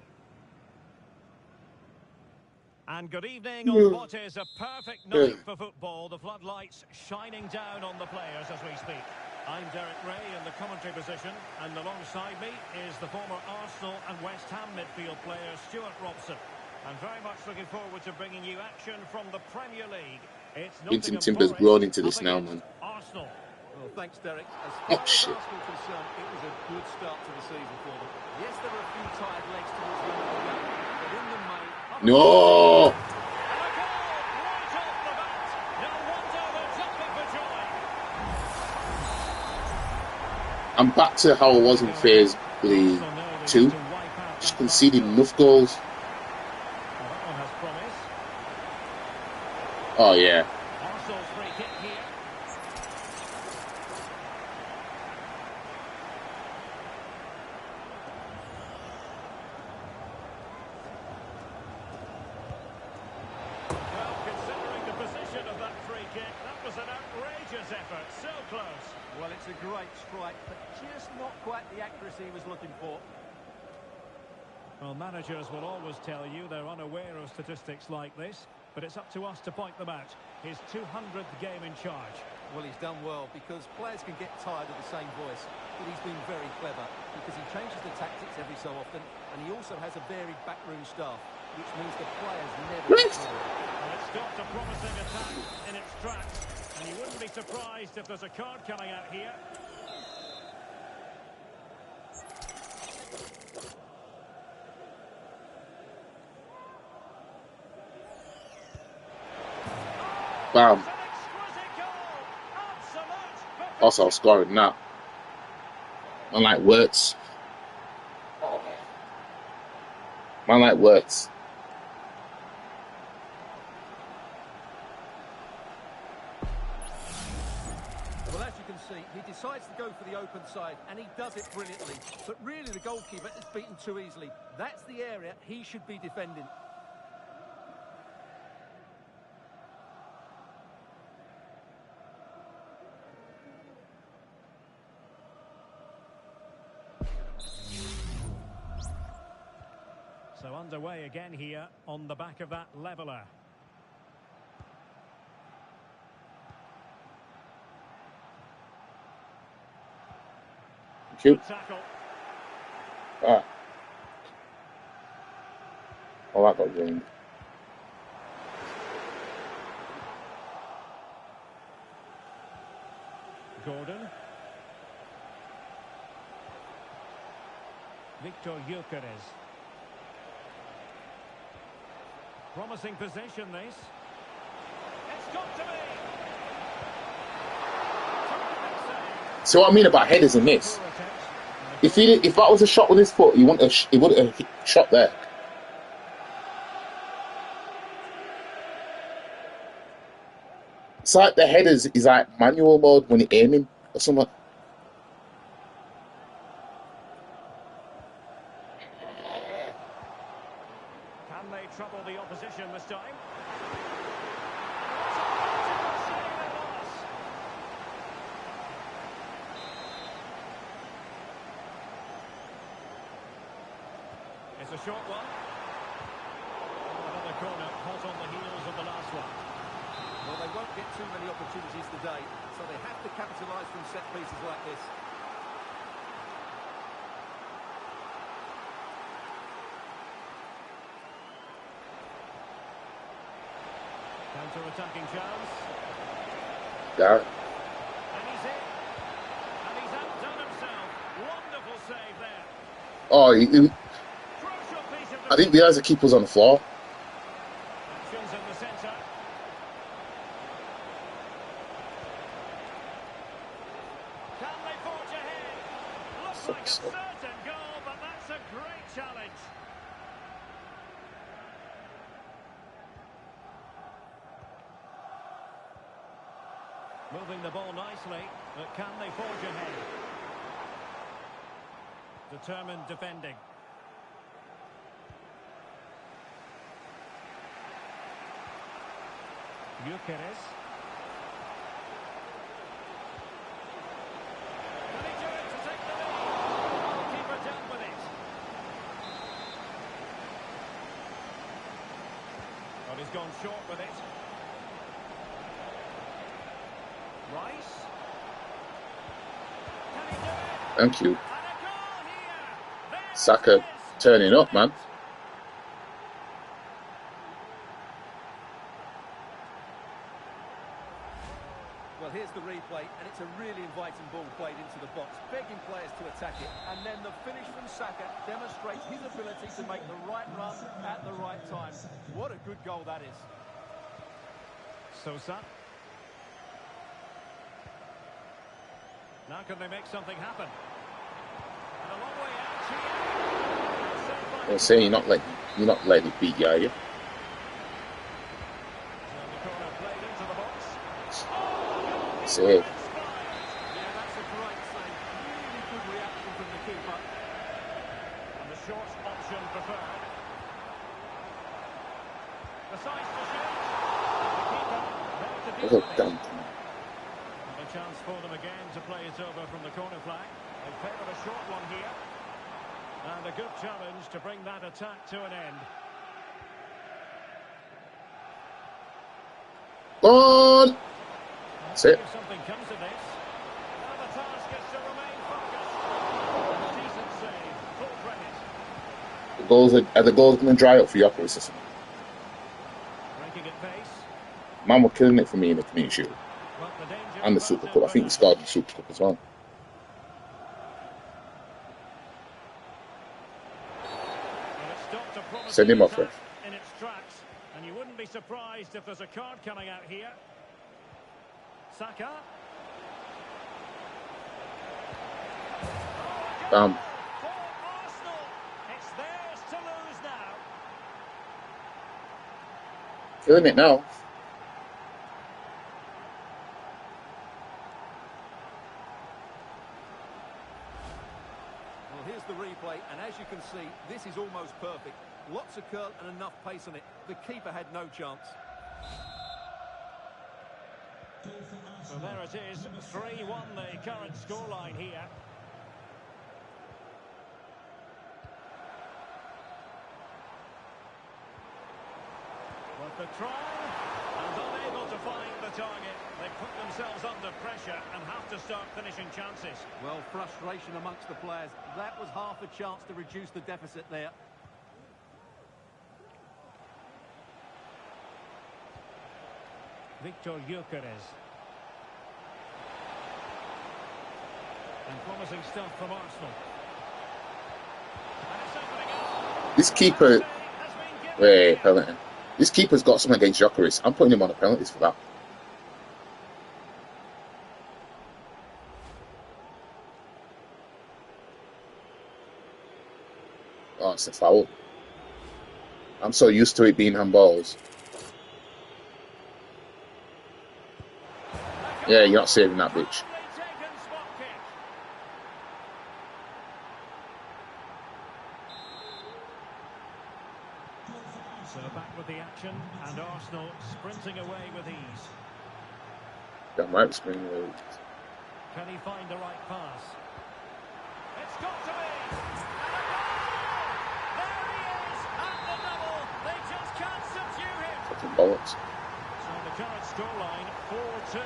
And good evening on what is a perfect night for football. The floodlights shining down on the players as we speak. I'm Derek Ray in the commentary position, and alongside me is the former Arsenal and West Ham midfield player Stuart Robson. I'm very much looking forward to bringing you action from the Premier League. It's Vincent Nottingham Timber's Forest grown into this now, man. Arsenal. Well, thanks, Derek. As Oh, far as shit. Arsenal are concerned, it was a good start to the season for them. Yes, there were a few tired legs towards the end of the game, but in the main... No! I'm back to how I was in phase 2. Just conceded enough goals. Oh, yeah. Considering the position of that free kick, that was an outrageous effort. So close. Well, it's a great strike, but just not quite the accuracy he was looking for. Well, managers will always tell you they're unaware of statistics like this, but it's up to us to point them out. His 200th game in charge. Well, he's done well, because players can get tired of the same voice, but he's been very clever, because he changes the tactics every so often, and he also has a varied backroom staff, which means the players never get bored. Well, it's got a promising attack in its tracks, and you wouldn't be surprised if there's a card coming out here. Bam. Also scoring now. Man like words. Man like words. Well, as you can see, he decides to go for the open side, and he does it brilliantly. But really, the goalkeeper is beaten too easily. That's the area he should be defending. So underway again here on the back of that leveller. Thank you. Good tackle. Ah. Oh, that got ruined. Gordon. Victor Gyökeres. Promising position, this. It's got to be. See what I mean about headers and this? If that was a shot with his foot, he wouldn't have shot there. It's like the headers is like manual mode when you're aiming or something. Can they trouble the opposition this time? It's a short one. Another corner, hot on the heels of the last one. Well, they won't get too many opportunities today, so they have to capitalise from set pieces like this. Counter-attacking chance. Got it. And he's in. And he's outdone himself. Wonderful save there. Oh, Crucial piece of I think the other keeper's on the floor. actions in the centre. Can they forge ahead? Looks like a certain goal, but that's a great challenge. Moving the ball nicely, but can they forge ahead? Determined defending. Gyökeres. Can he do it to take the lead? Keeper down with it. But he's gone short with it. Rice. Can he do it? Thank you. And a goal here. There Saka it is. turning up, man. Well, here's the replay, and it's a really inviting ball played into the box, begging players to attack it. And then the finish from Saka demonstrates his ability to make the right run at the right time. What a good goal that is. Sosa. Now can they make something happen? And a long way out here. They're saying you're not letting it beat you, are you? And the corner played into the box. Save. Yeah, that's a great save. Really good reaction from the keeper. And the short option preferred. The size to shoot. The keeper there to deal Oh, with it. damn. And a chance for them again to play it over from the corner flag. They favoured a short one here. And a good challenge to bring that attack to an end. On! That's it. If something comes of this, now the task is to remain focused. Decent save, full credit. Are the goals going to dry up for your criticism? Breaking at pace. Man were killing it for me in the Community Shield Well, the danger and the of Super that Cup. I think he is scored in the Super Cup as well. Well, it stopped a promising Send him off, attack ref. in its tracks, and you wouldn't be surprised if there's a card coming out here. Saka. Bam. For Arsenal, it's theirs to lose now. Killing it now. Well, here's the replay, and as you can see, this is almost perfect. Lots of curl and enough pace on it. The keeper had no chance. So there it is, 3-1 the current scoreline here. But the try, and unable to find the target. They put themselves under pressure and have to start finishing chances. Well, frustration amongst the players. That was half a chance to reduce the deficit there. Victor Gyökeres. And promising stuff from Arsenal. And it's opening up. This keeper, Has been given here. penalty. This keeper's got something against Gyökeres. I'm putting him on the penalties for that. Oh, it's a foul. I'm so used to it being handballs. Yeah, you're not saving that bitch. Calmly taken spot kick. So back with the action, and Arsenal sprinting away with ease. That might spring away. Can he find the right pass? It's got to be! And a goal! There he is, at the double. They just can't substitute. bollocks. So the current scoreline 4-2.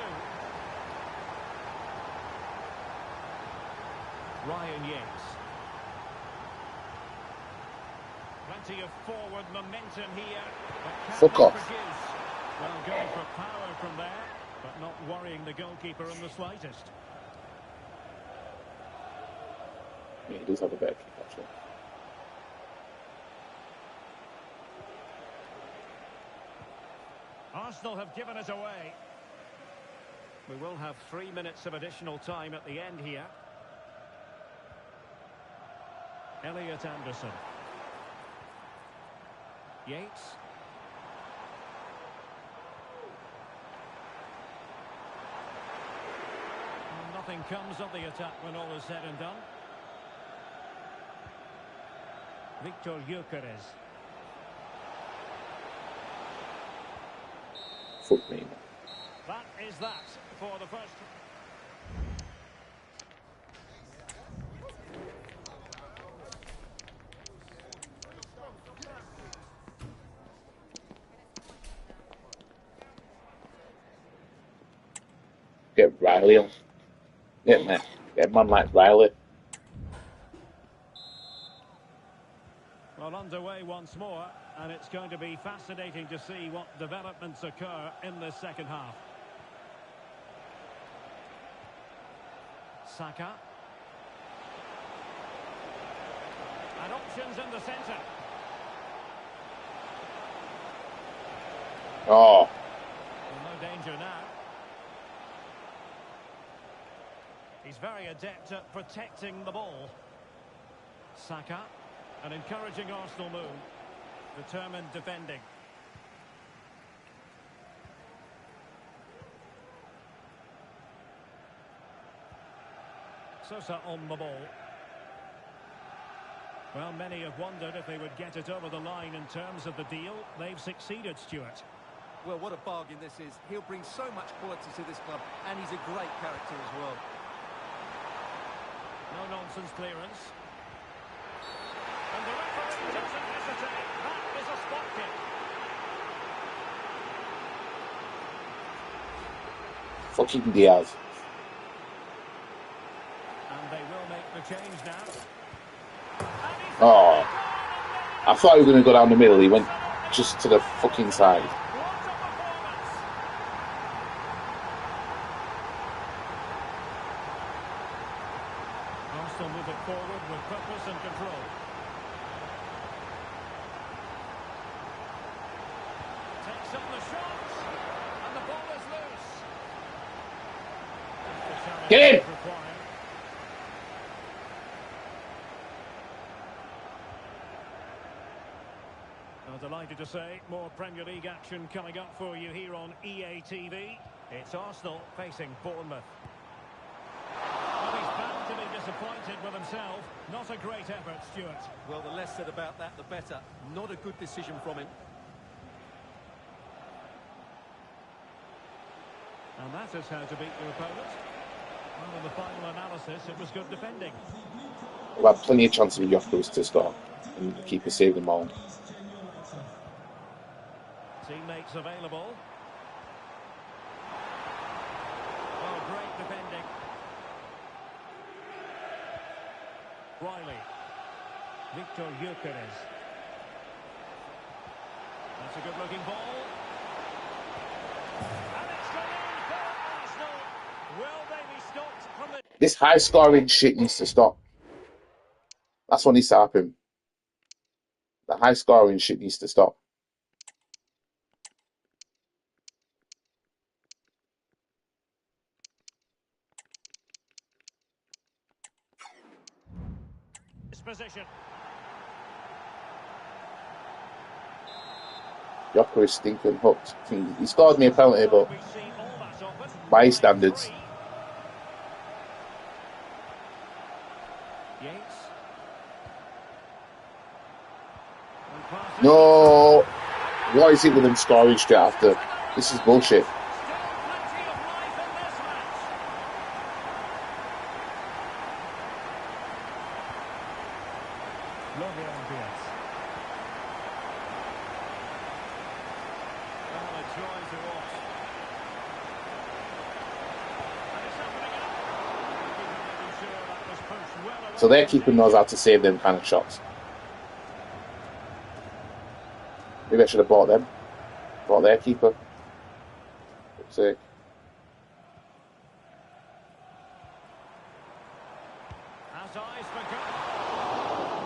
Ryan Yates. Plenty of forward momentum here. Fuck off. Well, going for power from there, but not worrying the goalkeeper in the slightest. Yeah, he does have a better kick, actually. Arsenal have given it away. We will have 3 minutes of additional time at the end here. Elliot Anderson. Yates. Well, nothing comes of the attack when all is said and done. Victor Gyökeres. Fuck me, man. That is that for the first. Get Riley on. Get a man like Riley. Well, underway once more, and it's going to be fascinating to see what developments occur in the second half. Saka. And options in the centre. Oh. Well, no danger now. He's very adept at protecting the ball. Saka. An encouraging Arsenal move. Determined defending. Sosa on the ball. Well, many have wondered if they would get it over the line in terms of the deal. They've succeeded, Stuart. Well, what a bargain this is. He'll bring so much quality to this club, and he's a great character as well. No-nonsense clearance. And the referee doesn't hesitate. That is a spot kick. Fucking Diaz. And they will make the change now. Oh. I thought he was going to go down the middle. He went just to the fucking side. Arsenal move it forward with purpose and control. Takes up the shot, and the ball is loose. Get in! I'm delighted to say more Premier League action coming up for you here on EA TV. It's Arsenal facing Bournemouth. Well, he's bound to be disappointed with himself. Not a great effort, Stuart. Well, the less said about that, the better. Not a good decision from him. And that is how to beat your opponent. Well, in the final analysis, it was good defending. We've had plenty of chances with Gyökeres to score, and the keeper saved them all. Teammates available. Oh, great defending. Riley. Victor Gyökeres. That's a good-looking ball. And it's gone in for Arsenal. Will they be stopped from the... This high-scoring shit needs to stop. That's what needs to happen. The high-scoring shit needs to stop. Position. Gyökeres stinking hooked. He scored me a penalty, but by his standards. No! What is it with them scoring straight after? This is bullshit. tries to watch. And it's opening up. Making sure that was punched well away. So their keeper knows how to save them kind of shots. Maybe I should have bought them. Bought their keeper. Let's see. Has eyes for goal.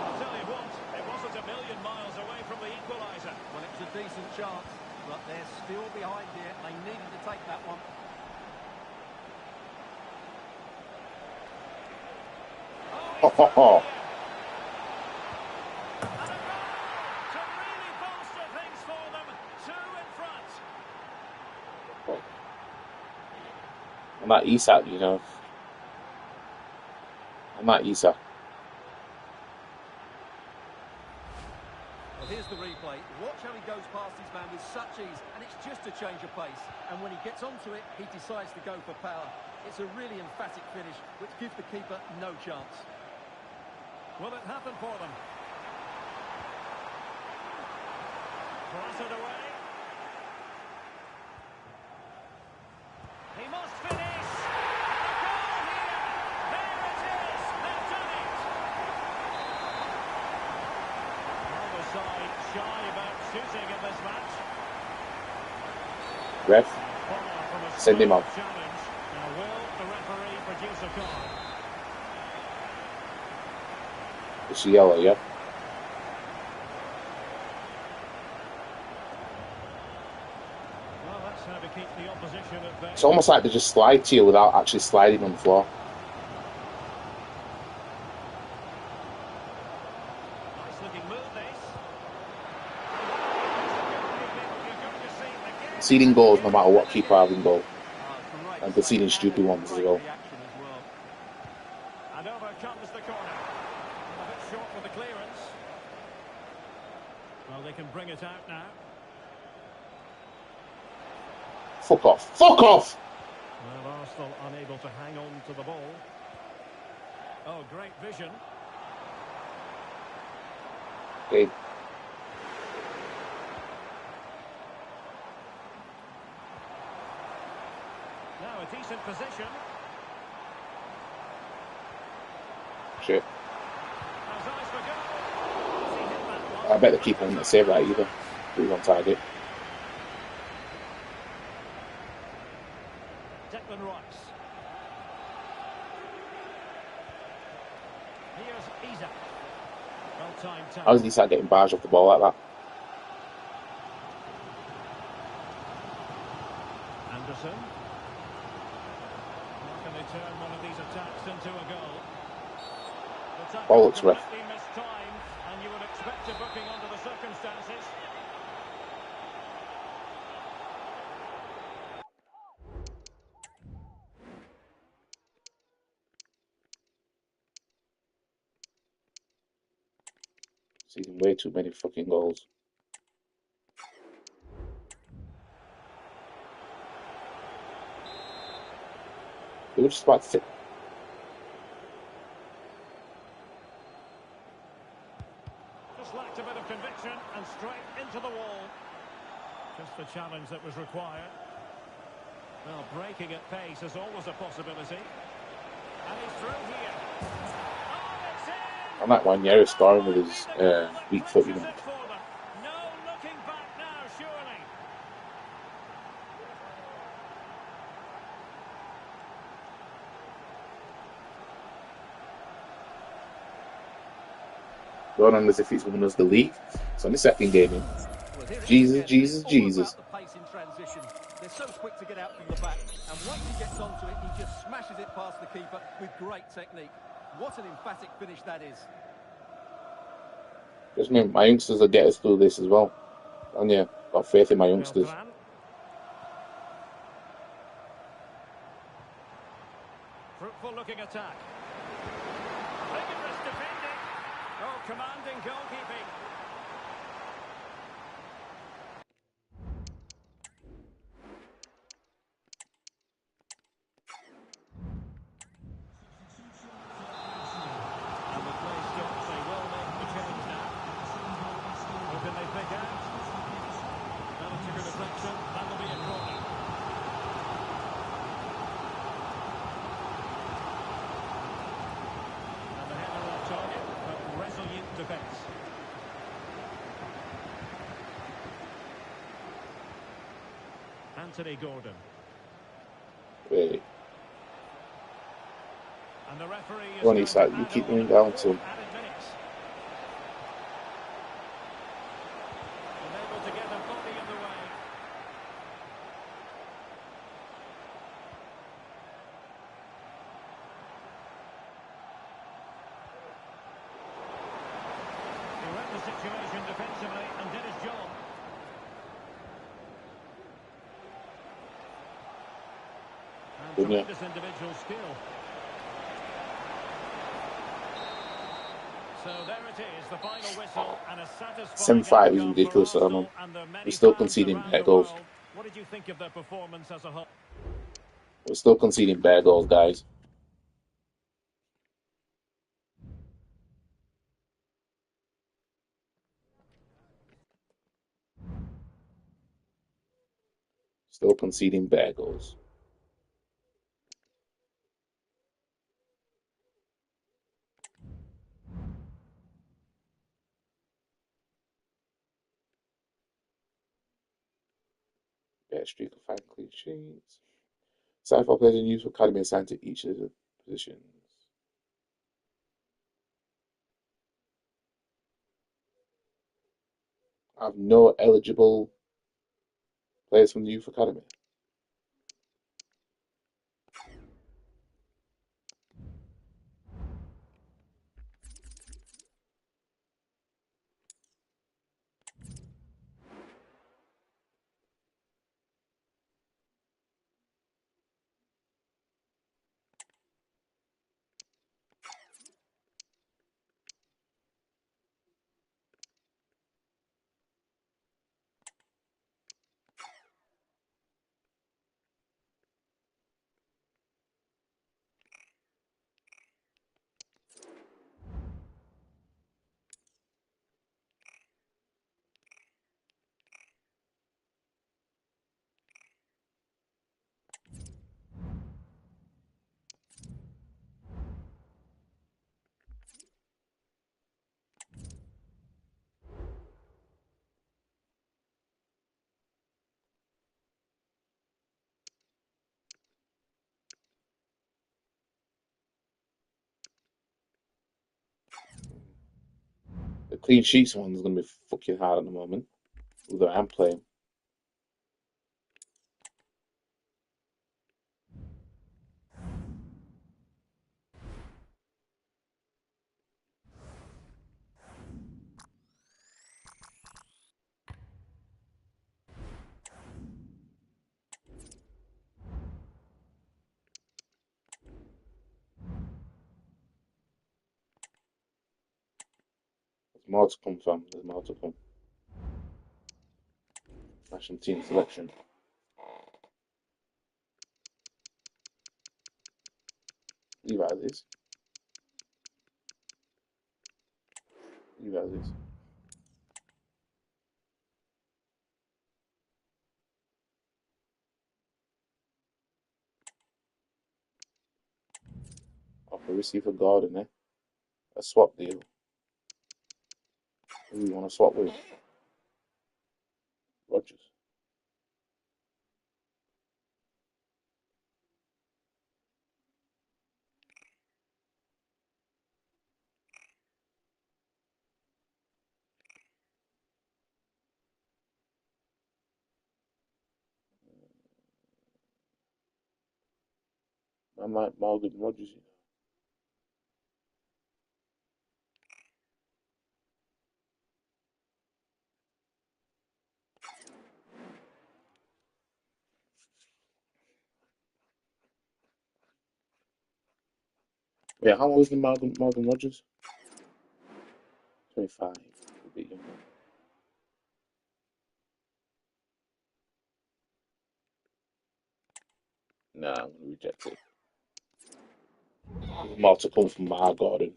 I'll tell you what, it wasn't a million miles away from the equaliser. Well, it's a decent chance, but they're still behind here. They needed to take that one. Ho, ho, ho. To really bolster things for them. 2 in front. I'm not Isak, you know. I'm not Isak. Well, here's the replay. Watch how he goes past his man with such ease, and it's just a change of pace. And when he gets onto it, he decides to go for power. It's a really emphatic finish, which gives the keeper no chance. Will it happen for them? Cross it away. He must finish. And a goal here. There it is. They've done it. Neither side shy about shooting in this match. Ref, Far from a send him small off. challenge. Now will the referee produce a card? It's yellow, yeah? Well, that's how to keep the opposition at bay. It's almost like they just slide to you without actually sliding on the floor. Nice looking move, this. You're going to see again. Conceding goals no matter what keeper having goal. Great And conceding stupid ones as well. reaction as well. And over comes the corner. A bit short for the clearance. Well, they can bring it out now. Fuck off. Fuck off! Well, Arsenal unable to hang on to the ball. Oh, great vision. Okay. Now a decent position. Shit. Has eyes for goal. Has he hit that one? I bet the keeper wouldn't save that either. He was on target. Declan Rice. Here's Isak. Well-timed How tackle. does he start getting barged off the ball like that? Anderson. How can they turn one of these attacks into a goal? The tackle Bollocks, ref. completely mistimed, and you would expect a booking under the circumstances. Seeing way too many fucking goals. They were just about to Just lacked a bit of conviction and straight into the wall. Just the challenge that was required. Well, breaking at pace is always a possibility. And he's through here. Oh, it's in! I'm like Wanyeri scoring with his weak foot, you know. No looking back now, surely. Going on as if he's won us the league. It's on the second game in. Well, here it is Jesus, again. Jesus, It's all Jesus. about the pace in transition. They're so quick to get out from the back, and once he gets onto it, he just smashes it past the keeper with great technique. What an emphatic finish that is. Just mean my youngsters will get us through this as well. And yeah, got faith in my youngsters. Beltran. Fruitful looking attack. Vigorous defending. Oh, commanding goalkeeping. And the play stops. They will make the change now. Who can they pick out? And it's a good deflection. That'll be defence. Anthony Gordon. Wait. And the referee is Ronnie, going to you add keep on running down 4 to. added minutes. Unable to get the body in the way. He read the situation defensively and did his job. And tremendous individual skill. So there it is, the final whistle, and a satisfying 7-5 is outcome for ridiculous, Arsenal and the we're many still fans conceding around bad the goals. world. What did you think of their performance as a whole? We're still conceding bad goals, guys. Still conceding bad goals. Bad streak of 5 clean sheets. Sci-fi players in use for academy assigned to each of the positions. I have no eligible players from the youth academy. The clean sheets one is going to be fucking hard at the moment. Although I'm playing. There's more to come, fam. There's more to come. National team selection. Leave it as is. Leave it as is. Offer receiver Gordon, eh? A swap deal. Who you want to swap with? Rodgers. I like Morgan Rodgers. Yeah, how old is the Morgan Rodgers? 25. A bit younger. Nah, I'm going to reject it. There's more to come from Mar Gordon.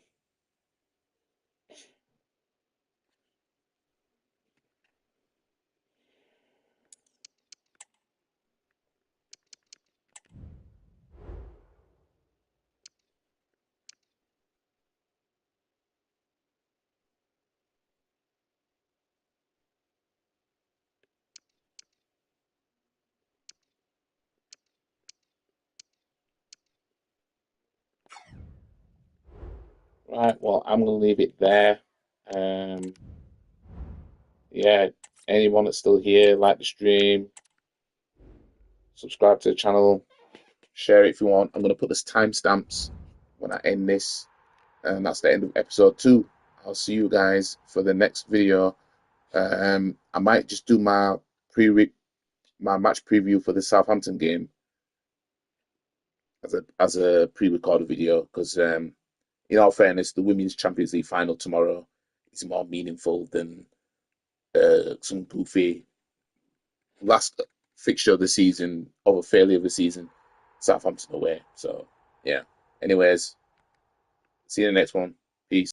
Right, well, I'm going to leave it there. Yeah, anyone that's still here, like the stream, subscribe to the channel, share it if you want. I'm going to put this timestamps when I end this, and that's the end of episode 2. I'll see you guys for the next video. I might just do my match preview for the Southampton game as a pre-recorded video, because in all fairness, the Women's Champions League final tomorrow is more meaningful than some goofy last fixture of the season or a failure of the season, Southampton away. So yeah. Anyways, see you in the next one.